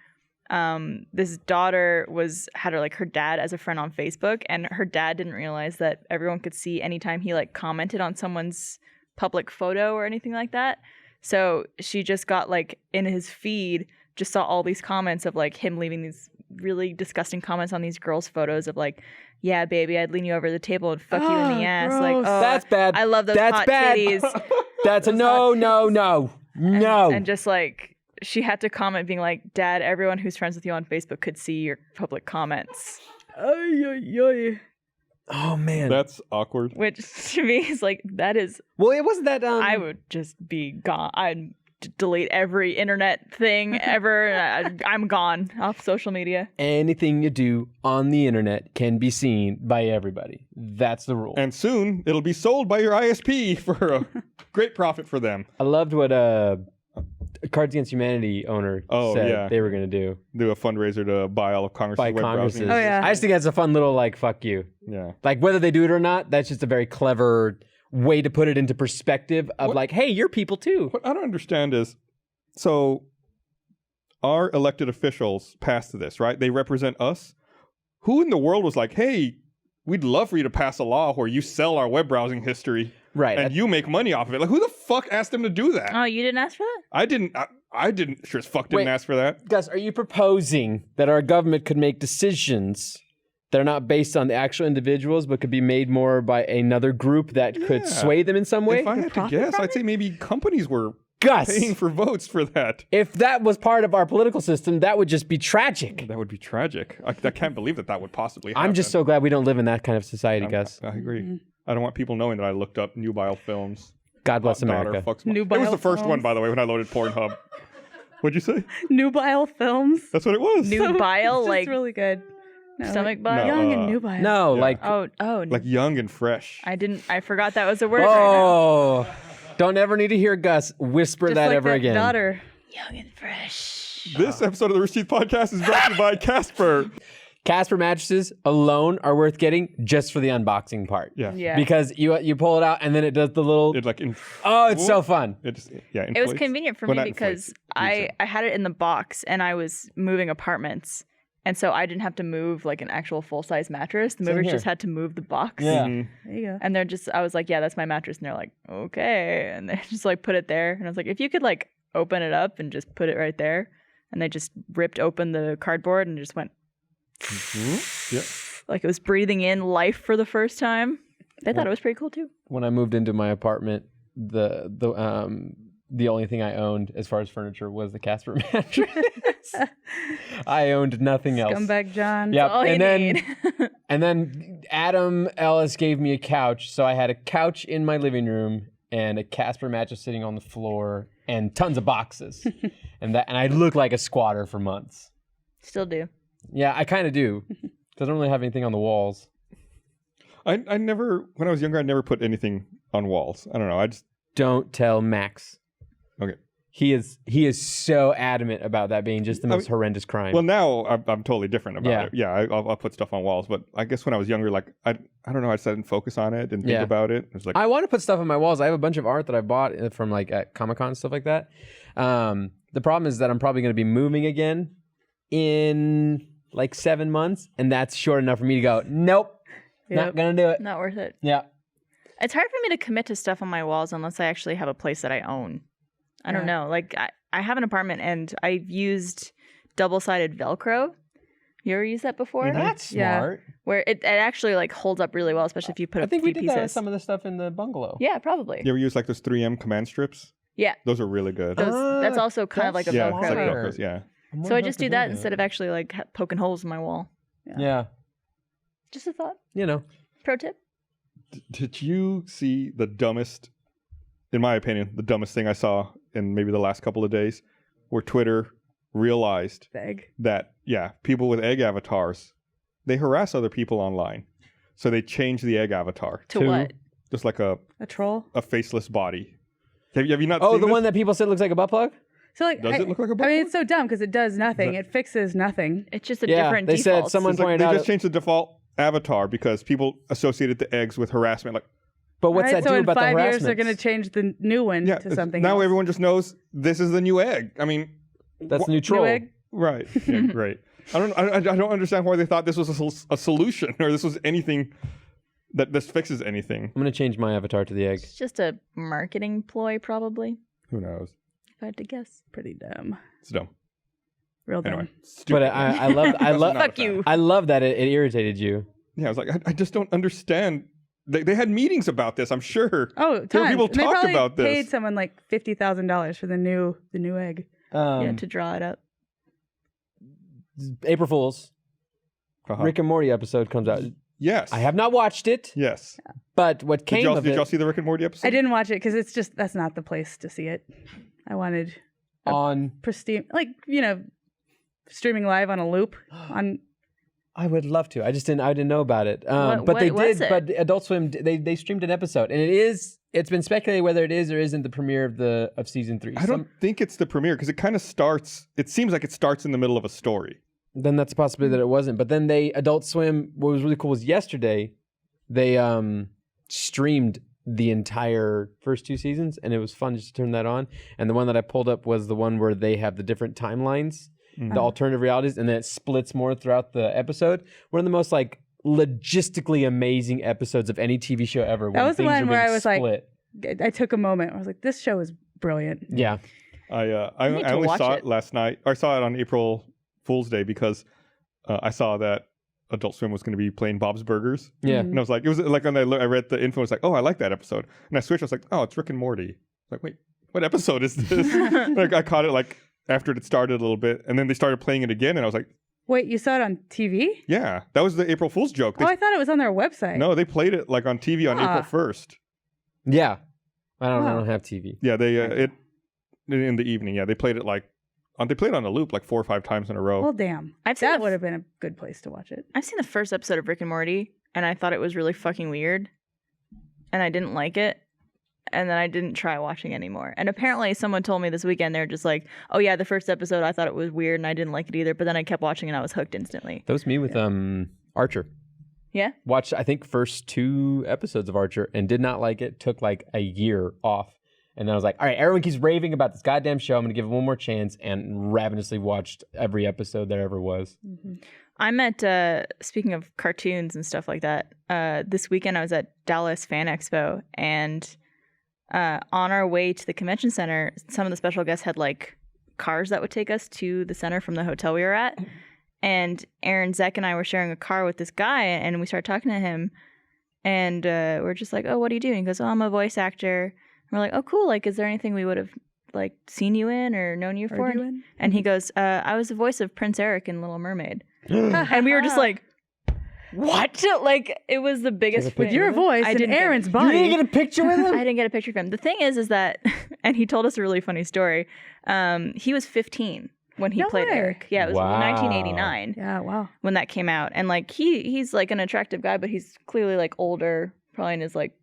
this daughter had her dad as a friend on Facebook, and her dad didn't realize that everyone could see anytime he like commented on someone's public photo or anything like that. So she just got like in his feed, just saw all these comments of like him leaving these really disgusting comments on these girls' photos of like, yeah, baby, I'd lean you over the table and fuck you in the ass. Like, gross. oh, That's bad. I love those That's hot bad. titties. That's a no. And just like she had to comment being like, Dad, everyone who's friends with you on Facebook could see your public comments. Oh man. that's awkward. Which to me is like, that is, Well, it wasn't that. I would just be gone. I'd delete every internet thing ever. I'm gone off social media. Anything you do on the internet can be seen by everybody. That's the rule. And soon it'll be sold by your ISP for a great profit for them. I loved what Cards Against Humanity owner said yeah. they were going to Do a fundraiser to buy all of Congress's by web Congresses. browsing. Oh, yeah. I just think that's a fun little like fuck you. Yeah. Like whether they do it or not, that's just a very clever way to put it into perspective of What- like, hey, you're people too. What I don't understand is, so our elected officials passed this, right? They represent us. Who in the world was like, hey, we'd love for you to pass a law where you sell our web browsing history Right. and you make money off of it? Like, who the fuck asked them to do that? Oh, you didn't ask for that? I didn't, sure as fuck didn't Wait. ask for that. Gus, are you proposing that our government could make decisions that are not based on the actual individuals, but could be made more by another group that could Yeah. sway them in some way? If I had to profit guess, from I'd say maybe companies were Gus, paying for votes for that. if that was part of our political system, that would just be tragic. That would be tragic. I can't believe that would possibly happen. I'm just so glad we don't live in that kind of society, Gus. I agree. I don't want people knowing that I looked up Nubile Films. God bless Hot daughter America. fucks mom. It was Nubile the first one, Films. by the way, when I loaded Pornhub. What'd you say? Nubile Films. That's what it was. Nubile, It's like really good. No, stomach like, bile? Young No, and nubile. No, Yeah. like, Oh, Like young and fresh. I forgot that was a word right oh, don't ever need to hear Gus whisper Just that like ever that again. daughter. now. Young and fresh. This episode of the Rooster Teeth podcast is brought to you by Casper. Casper mattresses alone are worth getting just for the unboxing part. Yeah. Yeah. Because you pull it out and then it does the little. It like Oh, it's so fun. It just It was inflates. convenient for Well, me not because inflates, I it had it in the box and I was moving apartments. And so I didn't have to move like an actual full-size mattress. The Same movers here. just had to move the box. Yeah. Mhm. There you go. And I was like, yeah, that's my mattress. And they're like, okay. And they just like put it there. And I was like, if you could like open it up and just put it right there. And they just ripped open the cardboard and just went Mm-hmm. Yeah. like it was breathing in life for the first time. They thought it was pretty cool too. When I moved into my apartment, the only thing I owned as far as furniture was the Casper mattress. I owned nothing else. Scumbag John. Yep. All you and then need. and then Adam Ellis gave me a couch, so I had a couch in my living room and a Casper mattress sitting on the floor and tons of boxes. and I looked like a squatter for months. Still do. Yeah, I kind of do. 'Cause I don't really have anything on the walls. I never, when I was younger, I never put anything on walls. I don't know. I just, Don't tell Max. okay. He is so adamant about that being just the most horrendous crime. Well, now I'm totally different about Yeah. it. Yeah, I'll put stuff on walls, but I guess when I was younger, like I don't know, I just didn't focus on it, didn't think Yeah. about it. It was like, I want to put stuff on my walls. I have a bunch of art that I bought from like at Comic-Con and stuff like that. The problem is that I'm probably going to be moving again in like 7 months, and that's short enough for me to go, nope, not Yep. going to do it. Not worth it. Yeah. It's hard for me to commit to stuff on my walls unless I actually have a place that I own. I don't know. Like I have an apartment and I've used double-sided Velcro. You ever used that before? That's Yeah. smart. Where it actually like holds up really well, especially if you put I a think few we did pieces. that with some of the stuff in the bungalow. Yeah, probably. you ever use like those 3M command strips? Yeah. Those are really good. That's also kind of like a yeah, Velcro. it's like Smart. Velcros, yeah. So I just do that instead of actually like poking holes in my wall. Yeah. Just a thought. You know. Pro tip. Did you see the dumbest, in my opinion, the dumbest thing I saw in maybe the last couple of days, where Twitter realized Egg. that, yeah, people with egg avatars, they harass other people online. So they changed the egg avatar To Two. what? just like a A troll. faceless body. Have you not Oh, seen the this? one that people said looks like a butt plug? So like, Does it look like a I butt mean, plug? it's so dumb because it does nothing. It fixes nothing. It's just a Yeah, different they said default. someone It's like pointed they out. just changed the default avatar because people associated the eggs with harassment. Like, But what's Right, that so do in about the 5 years harassment? they're going to change the new one yeah, to something now else. everyone just knows this is the new egg. I mean, That's the new troll. New egg. right? Yeah, great. I don't understand why they thought this was a solution or this was anything that this fixes anything. I'm going to change my avatar to the egg. It's just a marketing ploy, probably. Who knows? If I had to guess. Pretty dumb. It's dumb. Real dumb. Anyway, But stupid. I love Not a Fuck fan. you. I love that it irritated you. Yeah, I was like, I just don't understand. They had meetings about this, I'm sure. Oh, There were tons. people And they talk probably about this. paid someone like $50,000 for the new egg. Yeah, to draw it up. April Fools. Uh-huh. Rick and Morty episode comes out. Yes. I have not watched it, Yes. but what came of Did y'all it see the Rick and Morty episode? I didn't watch it because it's just that's not the place to see it. I wanted on. pristine, like streaming live on a loop on. I would love to. I didn't know about it. What But they was did. it? But Adult Swim they streamed an episode, and it's been speculated whether it is or isn't the premiere of season 3. I don't think it's the premiere because it kind of starts. It seems like it starts in the middle of a story. Then that's a possibility that it wasn't. But then Adult Swim. What was really cool was yesterday, they streamed the entire first 2 seasons, and it was fun just to turn that on. And the one that I pulled up was the one where they have the different timelines, the alternative realities, and then it splits more throughout the episode. One of the most like logistically amazing episodes of any TV show ever. That when was the things one are where being I was split. like, I took a moment. I was like, this show is brilliant. Yeah. need I to only watch saw it. it last night. Or I saw it on April Fool's Day because I saw that Adult Swim was going to be playing Bob's Burgers. Yeah. And I was like, it was like when I read the info, I was like, oh, I like that episode. And I switched. I was like, oh, it's Rick and Morty. I was like, wait, what episode is this? Like I caught it like after it started a little bit, and then they started playing it again, and I was like, Wait, you saw it on TV? yeah, that was the April Fool's joke. They, Oh, I thought it was on their website. no, they played it like on TV on Ah. April 1st. Yeah. I Wow. don't have TV. Yeah, they it in the evening. Yeah, they played it they played it on a loop like 4 or 5 times in a row. Well, damn. I've seen That the would have been a good place to watch it. I've seen the first episode of Rick and Morty, and I thought it was really fucking weird, and I didn't like it. and then I didn't try watching anymore. And apparently someone told me this weekend, they're just like, oh yeah, the first episode I thought it was weird and I didn't like it either, but then I kept watching and I was hooked instantly. That was me with Archer. Yeah? Watched, I think, first 2 episodes of Archer and did not like it. Took like a year off. And then I was like, all right, everyone keeps raving about this goddamn show. I'm going to give it one more chance, and ravenously watched every episode there ever was. Mm-hmm. I'm at, speaking of cartoons and stuff like that, this weekend I was at Dallas Fan Expo, and on our way to the convention center, some of the special guests had like cars that would take us to the center from the hotel we were at. And Aaron, Zek, and I were sharing a car with this guy, and we started talking to him, and we're just like, oh, what do you do? And he goes, oh, I'm a voice actor. And we're like, oh, cool. Like, is there anything we would have like seen you in or known you for? And he goes, I was the voice of Prince Eric in Little Mermaid. And we were just like, what? Like, it was the biggest with your voice and Aaron's body. You didn't get a picture with him? I didn't get a picture of him. The thing is that, and he told us a really funny story. He was 15 when he played Eric. Yeah, it was 1989. Yeah, wow. When that came out. And like, he's like an attractive guy, but he's clearly like older, probably in his like.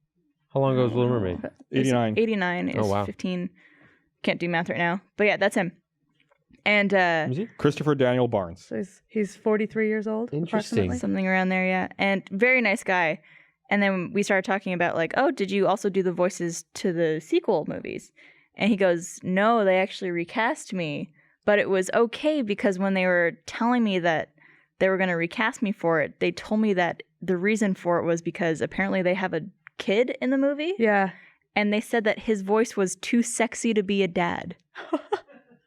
How long ago was Little Mermaid? 89. 89 is 15. Can't do math right now. But yeah, that's him. And Christopher Daniel Barnes. So he's 43 years old. Interesting. Something around there, yeah. And very nice guy. And then we started talking about like, oh, did you also do the voices to the sequel movies? And he goes, no, they actually recast me. But it was okay because when they were telling me that they were going to recast me for it, they told me that the reason for it was because apparently they have a kid in the movie. Yeah. And they said that his voice was too sexy to be a dad.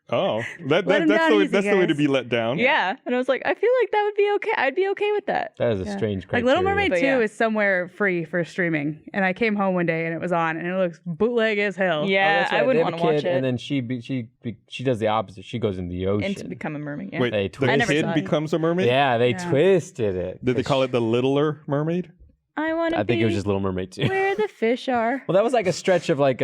Oh, that's the way to be let down. Yeah. And I was like, I feel like that would be okay. I'd be okay with that. That is a strange criteria. Like Little Mermaid 2 is somewhere free for streaming. And I came home one day and it was on and it looks bootleg as hell. Yeah, I wouldn't want to watch it. And then she does the opposite. She goes in the ocean. And to become a mermaid. Yeah. Wait, the kid becomes a mermaid? Yeah, they twisted it. Did they call it the Littler Mermaid? I think it was just Little Mermaid 2. Where the fish are. Well, that was like a stretch of like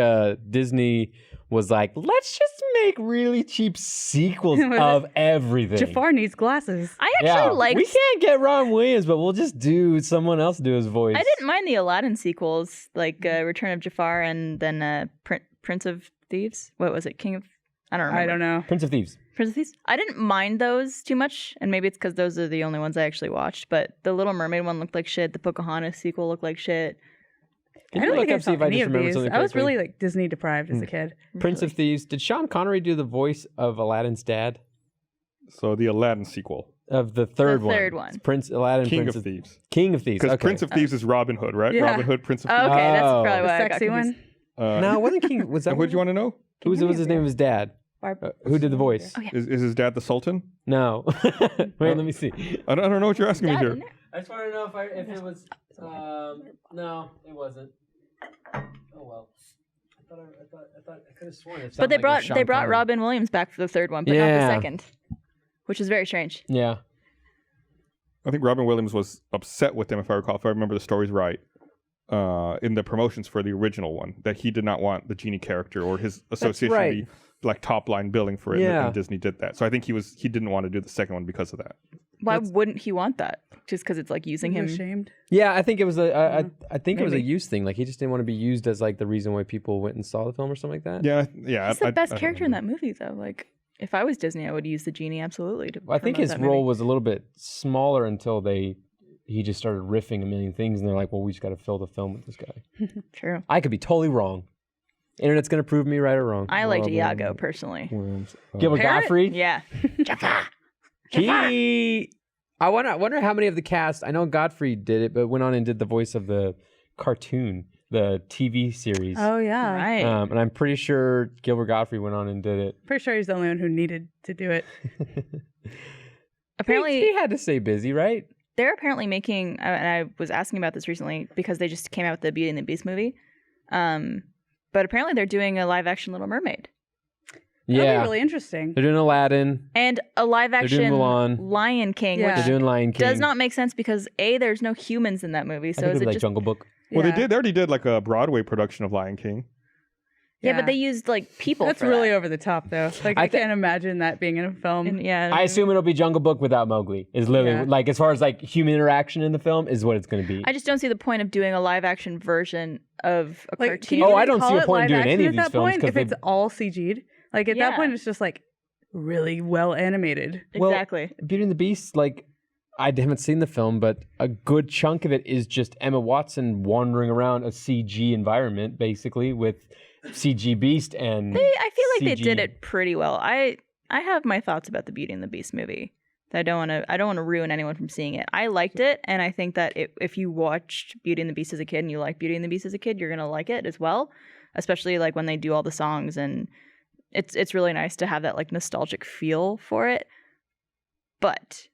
Disney was like, let's just make really cheap sequels of everything. Jafar needs glasses. I actually liked... We can't get Ron Williams, but we'll just do someone else do his voice. I didn't mind the Aladdin sequels, like Return of Jafar and then Prince of Thieves. What was it? King of... I don't remember. I don't know. Prince of Thieves. Prince of Thieves. I didn't mind those too much, and maybe it's because those are the only ones I actually watched, but the Little Mermaid one looked like shit. The Pocahontas sequel looked like shit. Can you look up, see if I just remember something I was really like Disney deprived as a kid. Prince of Thieves. Did Sean Connery do the voice of Aladdin's dad? So the Aladdin sequel. Of the third one. King Prince of Thieves. King of Thieves. Because Okay. Prince of Thieves is Robin Hood, right? Yeah. Robin Hood, Prince of Oh, Thieves. okay, that's probably The why I got sexy confused. one. No, wasn't King. Was that What did you want to know? Who was his name of his dad? Who did the voice? Oh, yeah. Is his dad the Sultan? No. Wait, let me see. I don't know what you're asking me here. I just want to know if it was. No, it wasn't. Oh well. I could have sworn it. But they brought Robin Williams back for the third one, but not the second, which is very strange. Yeah. I think Robin Williams was upset with them, if I remember the stories right, in the promotions for the original one, that he did not want the genie character or his association to be like top line billing for it, and Disney did that. So I think he didn't want to do the second one because of that. Why wouldn't he want that? Just because it's like using him? Ashamed. Yeah, I think it was I think it was a use thing. Like he just didn't want to be used as like the reason why people went and saw the film or something like that. Yeah. He's the best character in that movie, though. Like, if I was Disney, I would use the genie absolutely. I think his role was a little bit smaller until he just started riffing a million things, and they're like, well, we just got to fill the film with this guy. True. I could be totally wrong. Internet's gonna prove me right or wrong. I liked Iago personally. Gilbert Gottfried. Yeah. I wonder how many of the cast. I know Gottfried did it, but went on and did the voice of the cartoon, the TV series. Oh yeah. Right. And I'm pretty sure Gilbert Gottfried went on and did it. Pretty sure he's the only one who needed to do it. Apparently, he had to stay busy, right? They're apparently making, and I was asking about this recently because they just came out with the Beauty and the Beast movie. But apparently they're doing a live action Little Mermaid. That'll be really interesting. They're doing Aladdin. And a live action Lion King, which they're doing Lion King. does not make sense because A, there's no humans in that movie. So I think is it it was like just Jungle Book. Well, they already did like a Broadway production of Lion King. Yeah, but they used like people. That's for really that. over the top, though. Like I can't imagine that being in a film. And, yeah, I assume it'll be Jungle Book without Mowgli. Is literally like as far as like human interaction in the film is what it's going to be. I just don't see the point of doing a live action version of a Like, cartoon. can you I really don't call see a it point in live doing any action of at these that films point because if it's all CG'd. Like at that point, it's just like really well animated. Exactly. Beauty and the Beast, like I haven't seen the film, but a good chunk of it is just Emma Watson wandering around a CG environment, basically with CG Beast and. I feel like they CG. did it pretty well. I have my thoughts about the Beauty and the Beast movie. I don't want to ruin anyone from seeing it. I liked it, and I think that if you watched Beauty and the Beast as a kid and you like Beauty and the Beast as a kid, you're gonna like it as well. Especially like when they do all the songs, and it's really nice to have that like nostalgic feel for it. But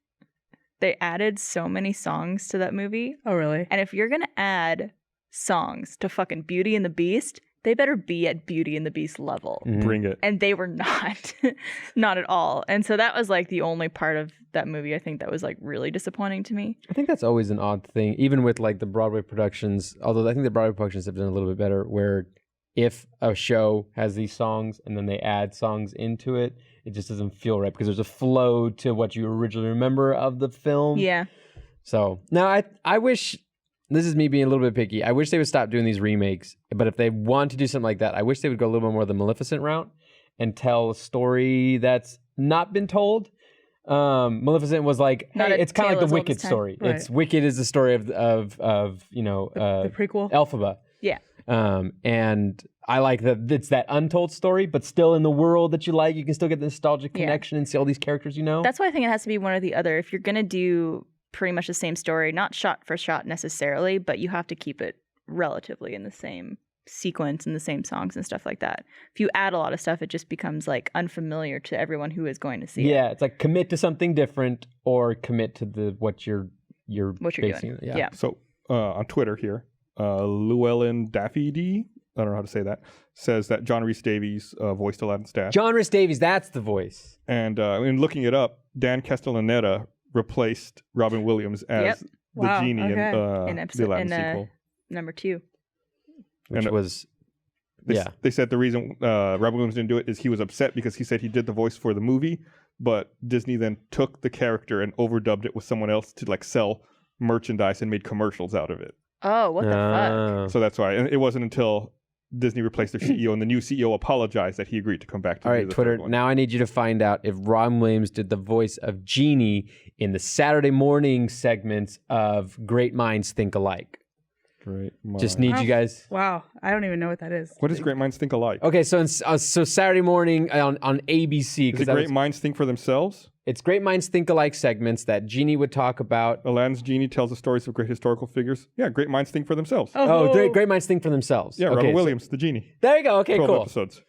they added so many songs to that movie, Oh, really? and if you're gonna add songs to fucking Beauty and the Beast, they better be at Beauty and the Beast level. Bring it. And they were not, not at all. And so that was like the only part of that movie I think that was like really disappointing to me. I think that's always an odd thing, even with like the Broadway productions. Although I think the Broadway productions have done a little bit better, where if a show has these songs and then they add songs into it, it just doesn't feel right because there's a flow to what you originally remember of the film. Yeah. So now I wish, this is me being a little bit picky, I wish they would stop doing these remakes. But if they want to do something like that, I wish they would go a little bit more the Maleficent route and tell a story that's not been told. Maleficent was like, Not hey, a it's kind of tale like as the old as Wicked time. story. Right. It's Wicked is the story of you know The prequel? Elphaba. Yeah. And I like that it's that untold story, but still in the world that you like, you can still get the nostalgic connection and see all these characters you know. That's why I think it has to be one or the other. If you're going to do pretty much the same story, not shot for shot necessarily, but you have to keep it relatively in the same sequence and the same songs and stuff like that. If you add a lot of stuff, it just becomes like unfamiliar to everyone who is going to see it. Yeah, it's like commit to something different or commit to what you're basing. doing. Yeah. So on Twitter here, Llewellyn Daffy D, I don't know how to say that, says that John Rhys Davies voiced Aladdin's dad. Jon Rhys Davies, that's the voice. And in looking it up, Dan Castellaneta replaced Robin Williams as the Wow, genie okay. In the episode Aladdin sequel. number 2. Which And, was They said the reason Robin Williams didn't do it is he was upset because he said he did the voice for the movie, but Disney then took the character and overdubbed it with someone else to like sell merchandise and made commercials out of it. Oh, what the fuck? So that's why. And it wasn't until Disney replaced their CEO and the new CEO apologized that he agreed to come back to All do right, the Twitter. third one. Now I need you to find out if Robin Williams did the voice of Genie in the Saturday morning segments of Great Minds Think Alike. Great Just minds. need you guys. Wow. I don't even know what that is. What does Great Minds Think Alike? Okay, so so Saturday morning on ABC Is it Great Minds Think for Themselves? it's Great Minds Think Alike segments that Genie would talk about. Aladdin's genie tells the stories of great historical figures. Yeah, Great Minds Think for Themselves. Oh, Great Minds Think for Themselves. Yeah, okay, Robin so- Williams, the genie. there you go. Okay, 12 cool. episodes.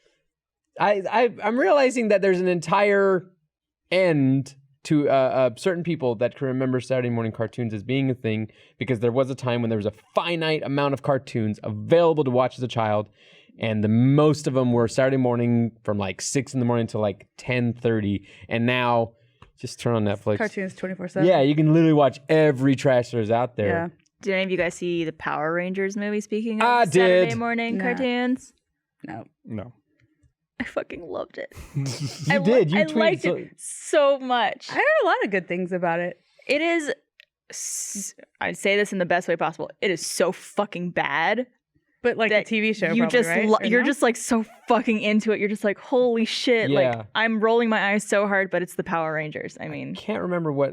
I'm realizing that there's an entire end to certain people that can remember Saturday morning cartoons as being a thing because there was a time when there was a finite amount of cartoons available to watch as a child, and the most of them were Saturday morning from like 6 a.m. to like 10:30, and now just turn on Netflix. Cartoons 24/7. Yeah, you can literally watch every trash there's out there. Yeah. Did any of you guys see the Power Rangers movie, speaking of I Saturday did. morning Nah. cartoons? No. No. I fucking loved it. You did. You I tweeted liked it so much. I heard a lot of good things about it. It is, I'd say this in the best way possible. It is so fucking bad. But like that the TV show, you probably, just right? Or you're no? just like so fucking into it. You're just like, holy shit! Yeah. Like I'm rolling my eyes so hard, but it's the Power Rangers. I mean, Can't remember what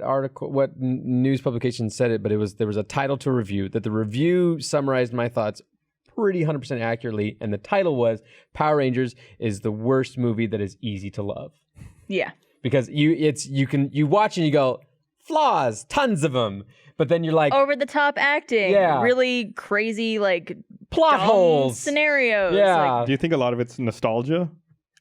news publication said it, but there was a title to a review that the review summarized my thoughts pretty 100% accurately, and the title was Power Rangers is the worst movie that is easy to love yeah, because you watch and you go flaws, tons of them, but then you're like over the top acting, Yeah. really crazy like plot dumb holes. scenarios. Yeah. Like, Do you think a lot of it's nostalgia?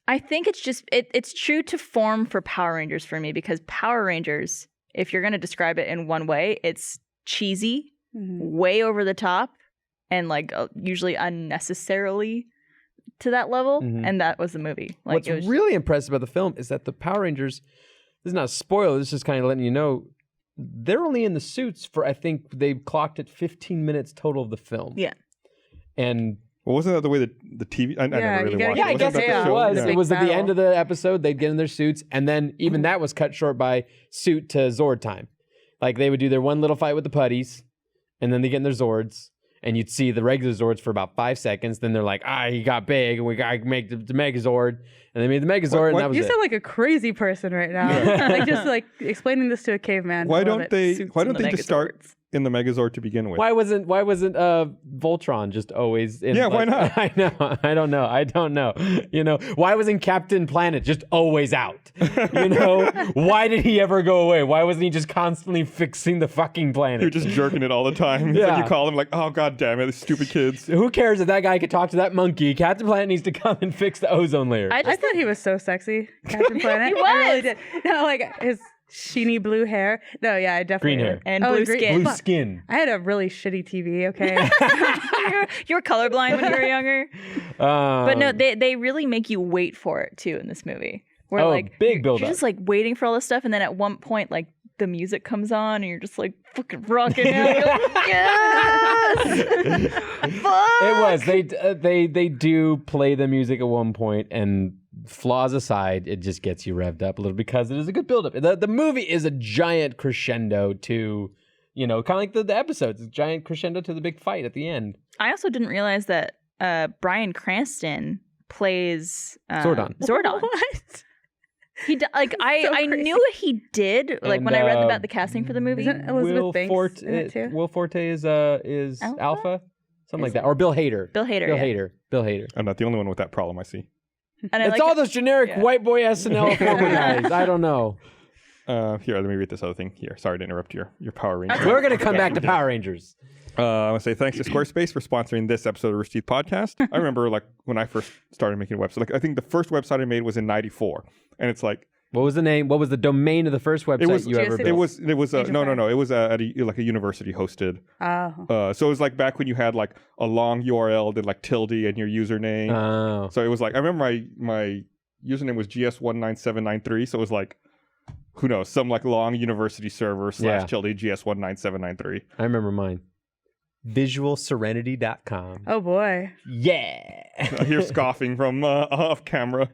I think it's just it's true to form for Power Rangers for me because Power Rangers, if you're gonna describe it in one way, it's cheesy, Mhm. way over the top, and like usually unnecessarily to that level. Mhm. And that was the movie. Like What's it was really impressive about the film is that the Power Rangers, this is not a spoiler, this is just kind of letting you know, they're only in the suits for, I think they clocked at 15 minutes total of the film. Yeah. And Well, wasn't that the way that the TV? I Yeah, never you really gotta watched get Yeah, I it. guess Wasn't it that the show? was. Yeah. It was at the battle. end of the episode. They'd get in their suits, and then even that was cut short by suit to Zord time. Like they would do their one little fight with the putties, and then they get in their Zords, and you'd see the regular Zords for about 5 seconds. Then they're like, he got big, and we got to make the Megazord, and they made the Megazord, and that was You it. sound like a crazy person right now. Like just like explaining this to a caveman. Why I love don't it. they? Suits Why and don't the they just start Megazords. in the Megazord to begin with? Why wasn't Voltron just always in? Yeah, why like- not? I know. I don't know. You know, why wasn't Captain Planet just always out? You know, why did he ever go away? Why wasn't he just constantly fixing the fucking planet? You're just jerking it all the time. It's like Yeah. you call him like, oh god damn it, these stupid kids. Who cares if that guy could talk to that monkey? Captain Planet needs to come and fix the ozone layer. I I just thought he was so sexy, Captain Planet. He I really was. did. No, like his sheeny blue hair. No, yeah, I definitely. Green hair. And blue green- skin. Blue Fuck. skin. I had a really shitty TV. Okay. you were colorblind when you were younger. But no, they really make you wait for it too in this movie. Where Oh, like big you're build-up. just like waiting for all this stuff, and then at one point like the music comes on, and you're just like fucking rocking out. You're like, yes! Fuck! It was. They do play the music at one point, and flaws aside, it just gets you revved up a little because it is a good build-up. The movie is a giant crescendo to, you know, kind of like the episodes. It's a giant crescendo to the big fight at the end. I also didn't realize that Bryan Cranston plays Zordon. Zordon. What? He like I So I crazy. knew he did like And, when I read about the casting for the movie. Isn't Elizabeth Banks in it too? Will Forte is Alpha? Alpha? Something like Is that. Or Bill Hader. Bill Hader. Bill yeah. Hader. Bill Hader. I'm not the only one with that problem, I see. And I It's like all those generic yeah. white boy SNL former guys. I don't know. Here, let me read this other thing. Here, sorry to interrupt your Power Rangers. We're going to come back to Power Rangers. I want to say thanks to Squarespace for sponsoring this episode of Rooster Teeth Podcast. I remember like when I first started making a website. Like I think the first website I made was in '94, and it's like What was the name? What was the domain of the first website was- you ever GeoCities. built? it was Age of no Fire. it was at like a university hosted. Oh. So it was like back when you had like a long URL, then like tilde and your username. Oh. So it was like I remember my username was GS19793. So it was like who knows some like long university server / Yeah. tilde GS19793. I remember mine. Visualserenity.com. Oh boy. Yeah. I hear scoffing from off camera.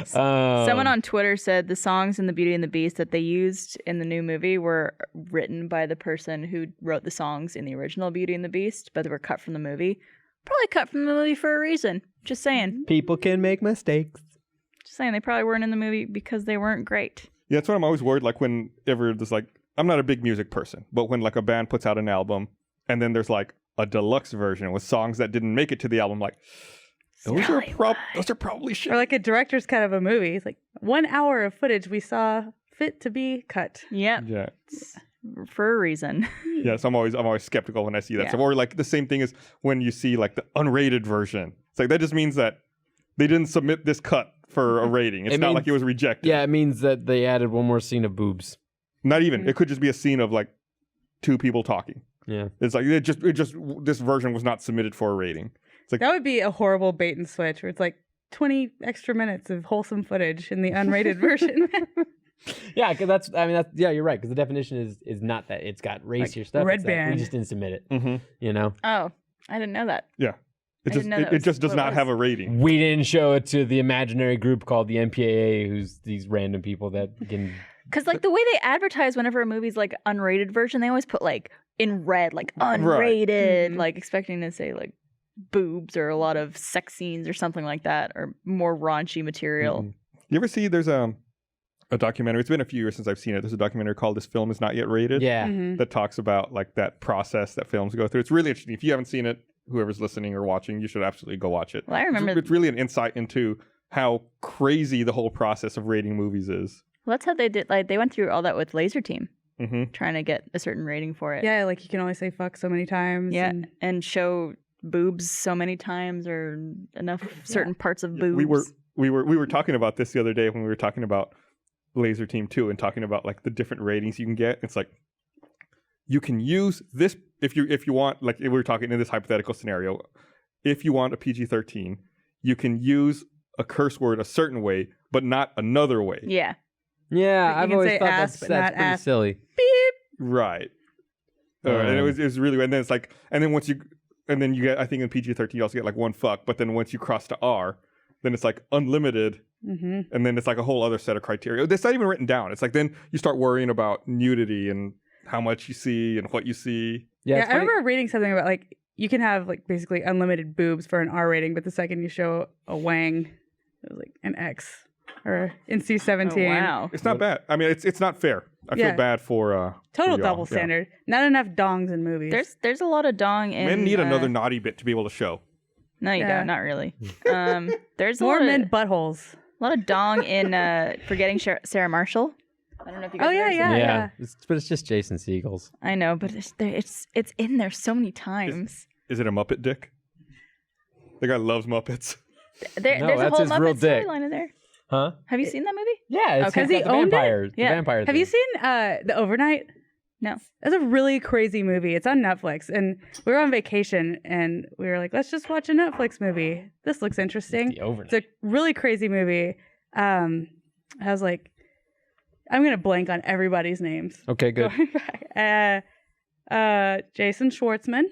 someone on Twitter said the songs in The Beauty and the Beast that they used in the new movie were written by the person who wrote the songs in the original Beauty and the Beast, but they were cut from the movie. Probably cut from the movie for a reason. Just saying. People can make mistakes. Just saying. They probably weren't in the movie because they weren't great. Yeah, that's what I'm always worried. Like whenever there's like, I'm not a big music person, but when like a band puts out an album and then there's like a deluxe version with songs that didn't make it to the album, like those are probably shit. Or like a director's cut of a movie. It's like 1 hour of footage we saw fit to be cut. Yep. Yeah, For a reason. yeah. So I'm always skeptical when I see that Yeah. stuff. Or like the same thing is when you see like the unrated version. It's like that just means that they didn't submit this cut for a rating. It's It not means- like it was rejected. Yeah, it means that they added one more scene of boobs. Not even. It could just be a scene of like two people talking. Yeah. It's like it just this version was not submitted for a rating. That would be a horrible bait and switch where it's like 20 extra minutes of wholesome footage in the unrated version. Yeah, because yeah, you're right. Because the definition is not that it's got racier stuff. red it's that band. we just didn't submit it. Mm-hmm. You know, Oh, I didn't know that. Yeah. I didn't know that It was just does what it not was. have a rating. we didn't show it to the imaginary group called the MPAA, who's these random people that can. Because like the way they advertise whenever a movie's like unrated version, they always put like in red, like unrated, Mhm. like expecting to say like boobs or a lot of sex scenes or something like that, or more raunchy material. Mm-mm. You ever see there's a documentary? It's been a few years since I've seen it. There's a documentary called "This Film Is Not Yet Rated." Yeah. Mhm. That talks about like that process that films go through. It's really interesting. If you haven't seen it, whoever's listening or watching, you should absolutely go watch it. Well, I remember It's really an insight into how crazy the whole process of rating movies is. well, that's how they did. Like they went through all that with Laser Team, Mm-hmm. trying to get a certain rating for it. Yeah, like you can only say fuck so many times. Yeah, and- and show boobs so many times or enough certain parts of boobs. We were talking about this the other day when we were talking about Laser Team 2 and talking about like the different ratings you can get. It's like you can use this if you want, like we were talking in this hypothetical scenario, if you want a PG-13, you can use a curse word a certain way, but not another way. Yeah. Yeah, Like, you I've can always say thought ass, that's but not pretty ass. silly. Right. And it was really, and then it's like, and then once you, and then you get, I think in PG-13 you also get like one fuck, but then once you cross to R, then it's like unlimited, and then it's like a whole other set of criteria. That's not even written down. It's like then you start worrying about nudity and how much you see and what you see. Yeah, I remember reading something about like you can have like basically unlimited boobs for an R rating, but the second you show a wang, it was like an X or NC-17. Oh, wow. It's not bad. I mean, it's not fair. I feel bad for total for double standard. Not enough dongs in movies. There's a lot of dong in. Men need another naughty bit to be able to show. No, you don't. Not really. There's more a lot men of, buttholes. a lot of dong in Forgetting Sarah Marshall. I don't know if you guys. Yeah. But it's just Jason Segel's. I know, but it's in there so many times. Is it a Muppet dick? The guy loves Muppets. No, No, there's a that's whole his real Muppet dick. storyline in there. Huh? Have you seen that movie? Yeah. It's Okay. Has he the owned it? vampires. Yeah. The vampire Have you seen The Overnight? No. That's a really crazy movie. It's on Netflix, and we were on vacation, and we were like, "Let's just watch a Netflix movie. This looks interesting." The Overnight. It's a really crazy movie. I was like, I'm gonna blank on everybody's names. Okay, good. Going back. Jason Schwartzman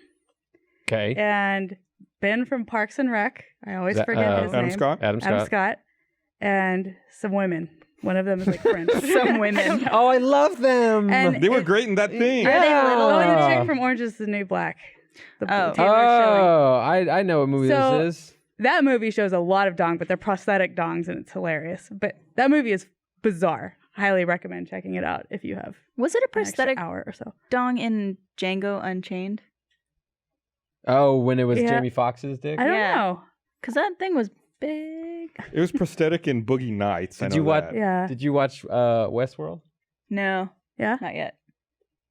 Okay. and Ben from Parks and Rec. I always That- forget his Adam name. Scott? Adam Adam Scott. Scott. And some women. One of them is like French. Some women. Oh, I love them. And They were it- great in that thing. Are they little? Oh, and the Ah. chick from Orange is the New Black. The Oh. Taylor Shelley. I know what movie So- this is. That movie shows a lot of dong, but they're prosthetic dongs, and it's hilarious. But that movie is bizarre. Highly recommend checking it out if you have Was it a an extra prosthetic hour or so. dong in Django Unchained? Oh, when it was Yeah. Jamie Foxx's dick? I don't Yeah. know. Because that thing was big. It was prosthetic in Boogie Nights. I Did know you watch? that. Yeah. Did you watch Westworld? No, Yeah. not yet.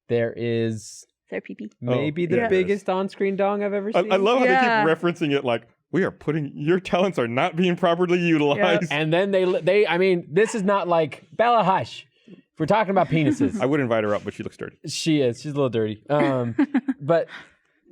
There is Is there pee-pee? maybe the yeah. biggest on-screen dong I've ever I seen. love how Yeah. they keep referencing it like, we are putting, your talents are not being properly utilized. And then I mean, this is not like Bella Hush. If we're talking about penises, I would invite her up, but she looks dirty. she is. She's a little dirty. But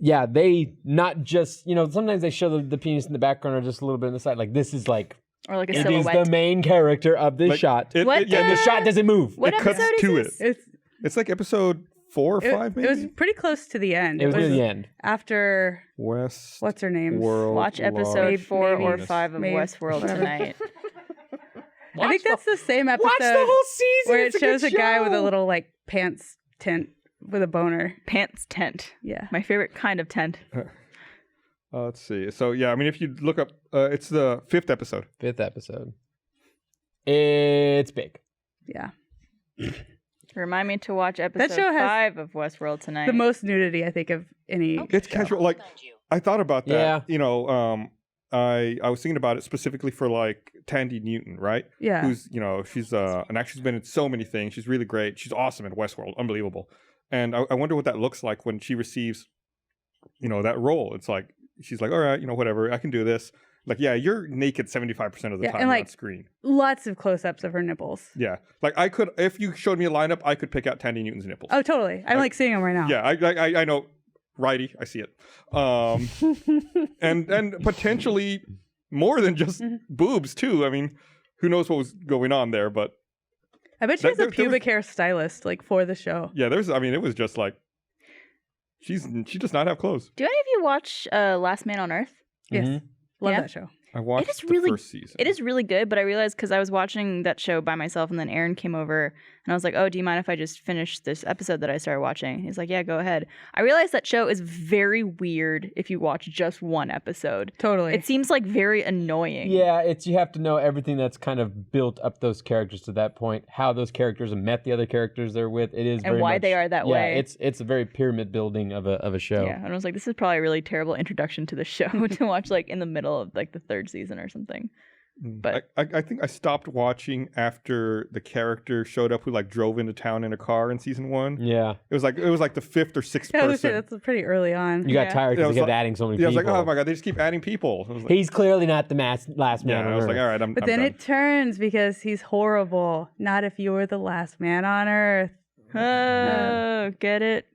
yeah, they not just, sometimes they show the penis in the background or just a little bit on the side. Like this is like, Or like a it is silhouette? the main character of this Like, shot. What And the shot doesn't move. What it cuts episode to is it. this? It's like episode 4 or 5, maybe? It was pretty close to the end. It was near the end. After West what's her name? World. Watch episode Maybe- 4 or maybe- 5 of maybe- Westworld whatever. tonight. I think that's the same episode Watch the whole season. where it It's a shows good a guy with a show. little like pants tent with a boner. Pants tent. Yeah. My favorite kind of tent. Let's see. So, yeah, I mean, if you look up, it's the 5th episode. 5th episode. It's big. Yeah. Remind me to watch episode show has 5 of Westworld tonight. The most nudity I think of any. It's casual. Like, I thought about that. Yeah. I was thinking about it specifically for like Tandy Newton, right? Yeah. Who's, she's an actress, she's been in so many things. She's really great. She's awesome in Westworld. Unbelievable. And I wonder what that looks like when she receives, that role. It's like, she's like, all right, whatever, I can do this. Like, yeah, you're naked 75% of the Yeah, time and, on like, screen. Lots of close-ups of her nipples. Yeah. Like, I could, if you showed me a lineup, I could pick out Tandy Newton's nipples. Oh, totally. I'm like seeing them right now. Yeah, I know. Righty, I see it. And potentially more than just boobs, too. I mean, who knows what was going on there, but I bet she has a there was- pubic hair stylist like for the show. yeah, it was just like, she does not have clothes. Do any of you watch Last Man on Earth? Yes. Mhm. Love Yeah. that show. I watched is the really- first season. It is really good, but I realized because I was watching that show by myself and then Aaron came over and I was like, oh, do you mind if I just finish this episode that I started watching? He's like, yeah, go ahead. I realized that show is very weird if you watch just one episode. Totally. It seems like very annoying. Yeah, you have to know everything that's kind of built up those characters to that point, how those characters have met the other characters they're with. It is And very why much- they are that yeah, way. it's a very pyramid building of a show. Yeah, and I was like, this is probably a really terrible introduction to the show to watch like in the middle of like the 3rd season or something. But I think I stopped watching after the character showed up who like drove into town in a car in season 1. Yeah. It was like the 5th or 6th Yeah, I was gonna say, person. that's pretty early on. You got Yeah. tired Yeah, I because was they kept like- adding so many Yeah, I was people. like, oh my god, they just keep adding people. I was like, He's clearly not the last man yeah, on I was like, Earth. all right, I'm But I'm then done. it turns because he's horrible. Not if you were the last man on Earth. oh, get it?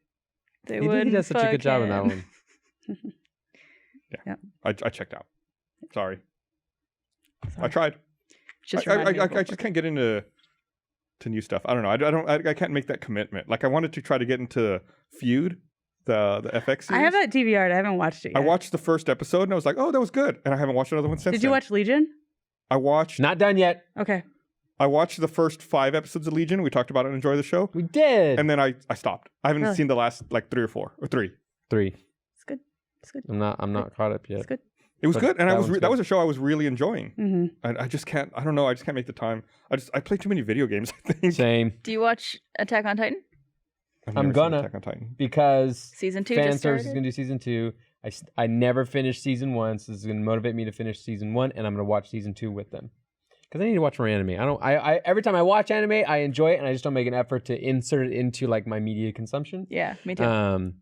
They He would. does such a good job on that one. I checked out. Sorry. I tried. Just I reminded me of just can't get into new stuff. I don't know. I can't make that commitment. Like I wanted to try to get into Feud, the FX series. I have that DVR'd. I haven't watched it yet. I watched the first episode and I was like, oh, that was good. And I haven't watched another one since Did you then. watch Legion? I watched Not done yet. Okay. I watched the first 5 episodes of Legion. We talked about it and enjoyed the show. We did. And then I stopped. I haven't Really? seen the last like 3 or 4 or 3. 3. It's good. It's good. I'm not caught up yet. It's good. It was But good, and that I was one's that good. was a show I was really enjoying. Mm-hmm. And I just can't. I don't know. I just can't make the time. I play too many video games. I think. Same. Do you watch Attack on Titan? I've I'm never seen gonna. Attack on Titan. Because Season 2 fan just service is started. going to do season 2. I never finished season 1, so this is going to motivate me to finish season 1, and I'm going to watch season 2 with them. Because I need to watch more anime. I every time I watch anime, I enjoy it, and I just don't make an effort to insert it into like my media consumption. Yeah, me too.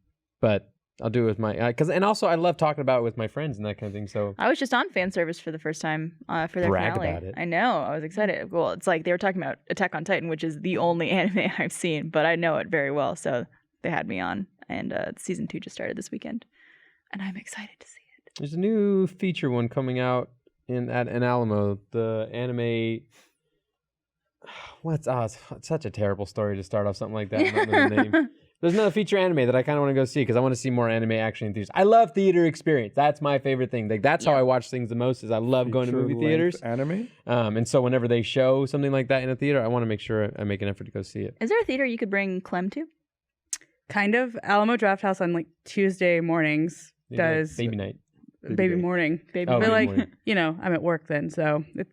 But I'll do it with my and also I love talking about it with my friends and that kind of thing. So I was just on fan service for the first time for their Brag finale. about it. I know. I was excited. Well, it's like they were talking about Attack on Titan, which is the only anime I've seen, but I know it very well. So they had me on, and season 2 just started this weekend, and I'm excited to see it. there's a new feature one coming out in Alamo. The anime. It's such a terrible story to start off something like that. Not know the name. There's another feature anime that I kind of want to go see because I want to see more anime action in theaters. I love theater experience. That's my favorite thing. Like that's how I watch things the most. Is I love going to movie theaters. Anime. And so whenever they show something like that in a theater, I want to make sure I make an effort to go see it. Is there a theater you could bring Clem to? Kind of. Alamo Draft House on like Tuesday mornings does Baby night. baby Day. morning. Baby, Oh, But baby like, morning. you know, I'm at work then, so it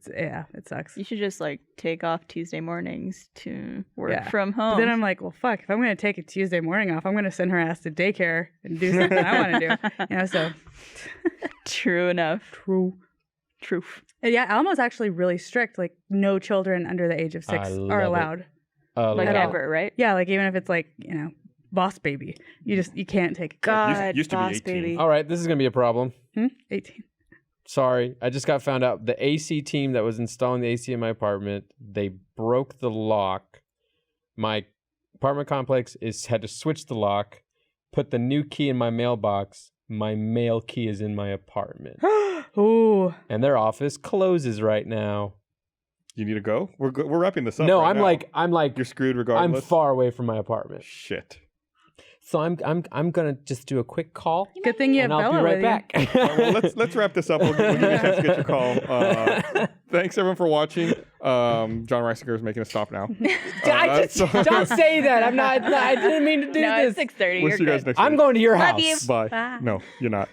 sucks. you should just like take off Tuesday mornings to work Yeah. from But home. then I'm like, well, fuck. If I'm gonna take a Tuesday morning off, I'm gonna send her ass to daycare and do something I want to do. You know, so True enough. true. Truth. And yeah, Almo's actually really strict. Like, no children under the age of 6 I love are it. allowed. Like At all. ever, right? Yeah, like even if it's like, you know, Boss Baby, you can't take a kid. God, used to be boss 18. baby. All right, this is gonna be a problem. 18. Sorry, I just got found out. The AC team that was installing the AC in my apartment, they broke the lock. My apartment complex had to switch the lock, put the new key in my mailbox. My mail key is in my apartment, Ooh. and their office closes right now. You need to go. We're wrapping this up. No, right I'm now. like You're screwed I'm regardless. far away from my apartment, Shit. so I'm gonna just do a quick call, Good thing you have and I'll Bella be right with back. you. All right, well, let's wrap this up. We'll give you a chance to get your call. Thanks everyone for watching. Jon Risinger is making a stop now. Don't say that. I'm not. I didn't mean to do No, this. it's 6:30. We'll You're see you guys good. next I'm week. going to your Love house. you. Bye. Bye. No, you're not.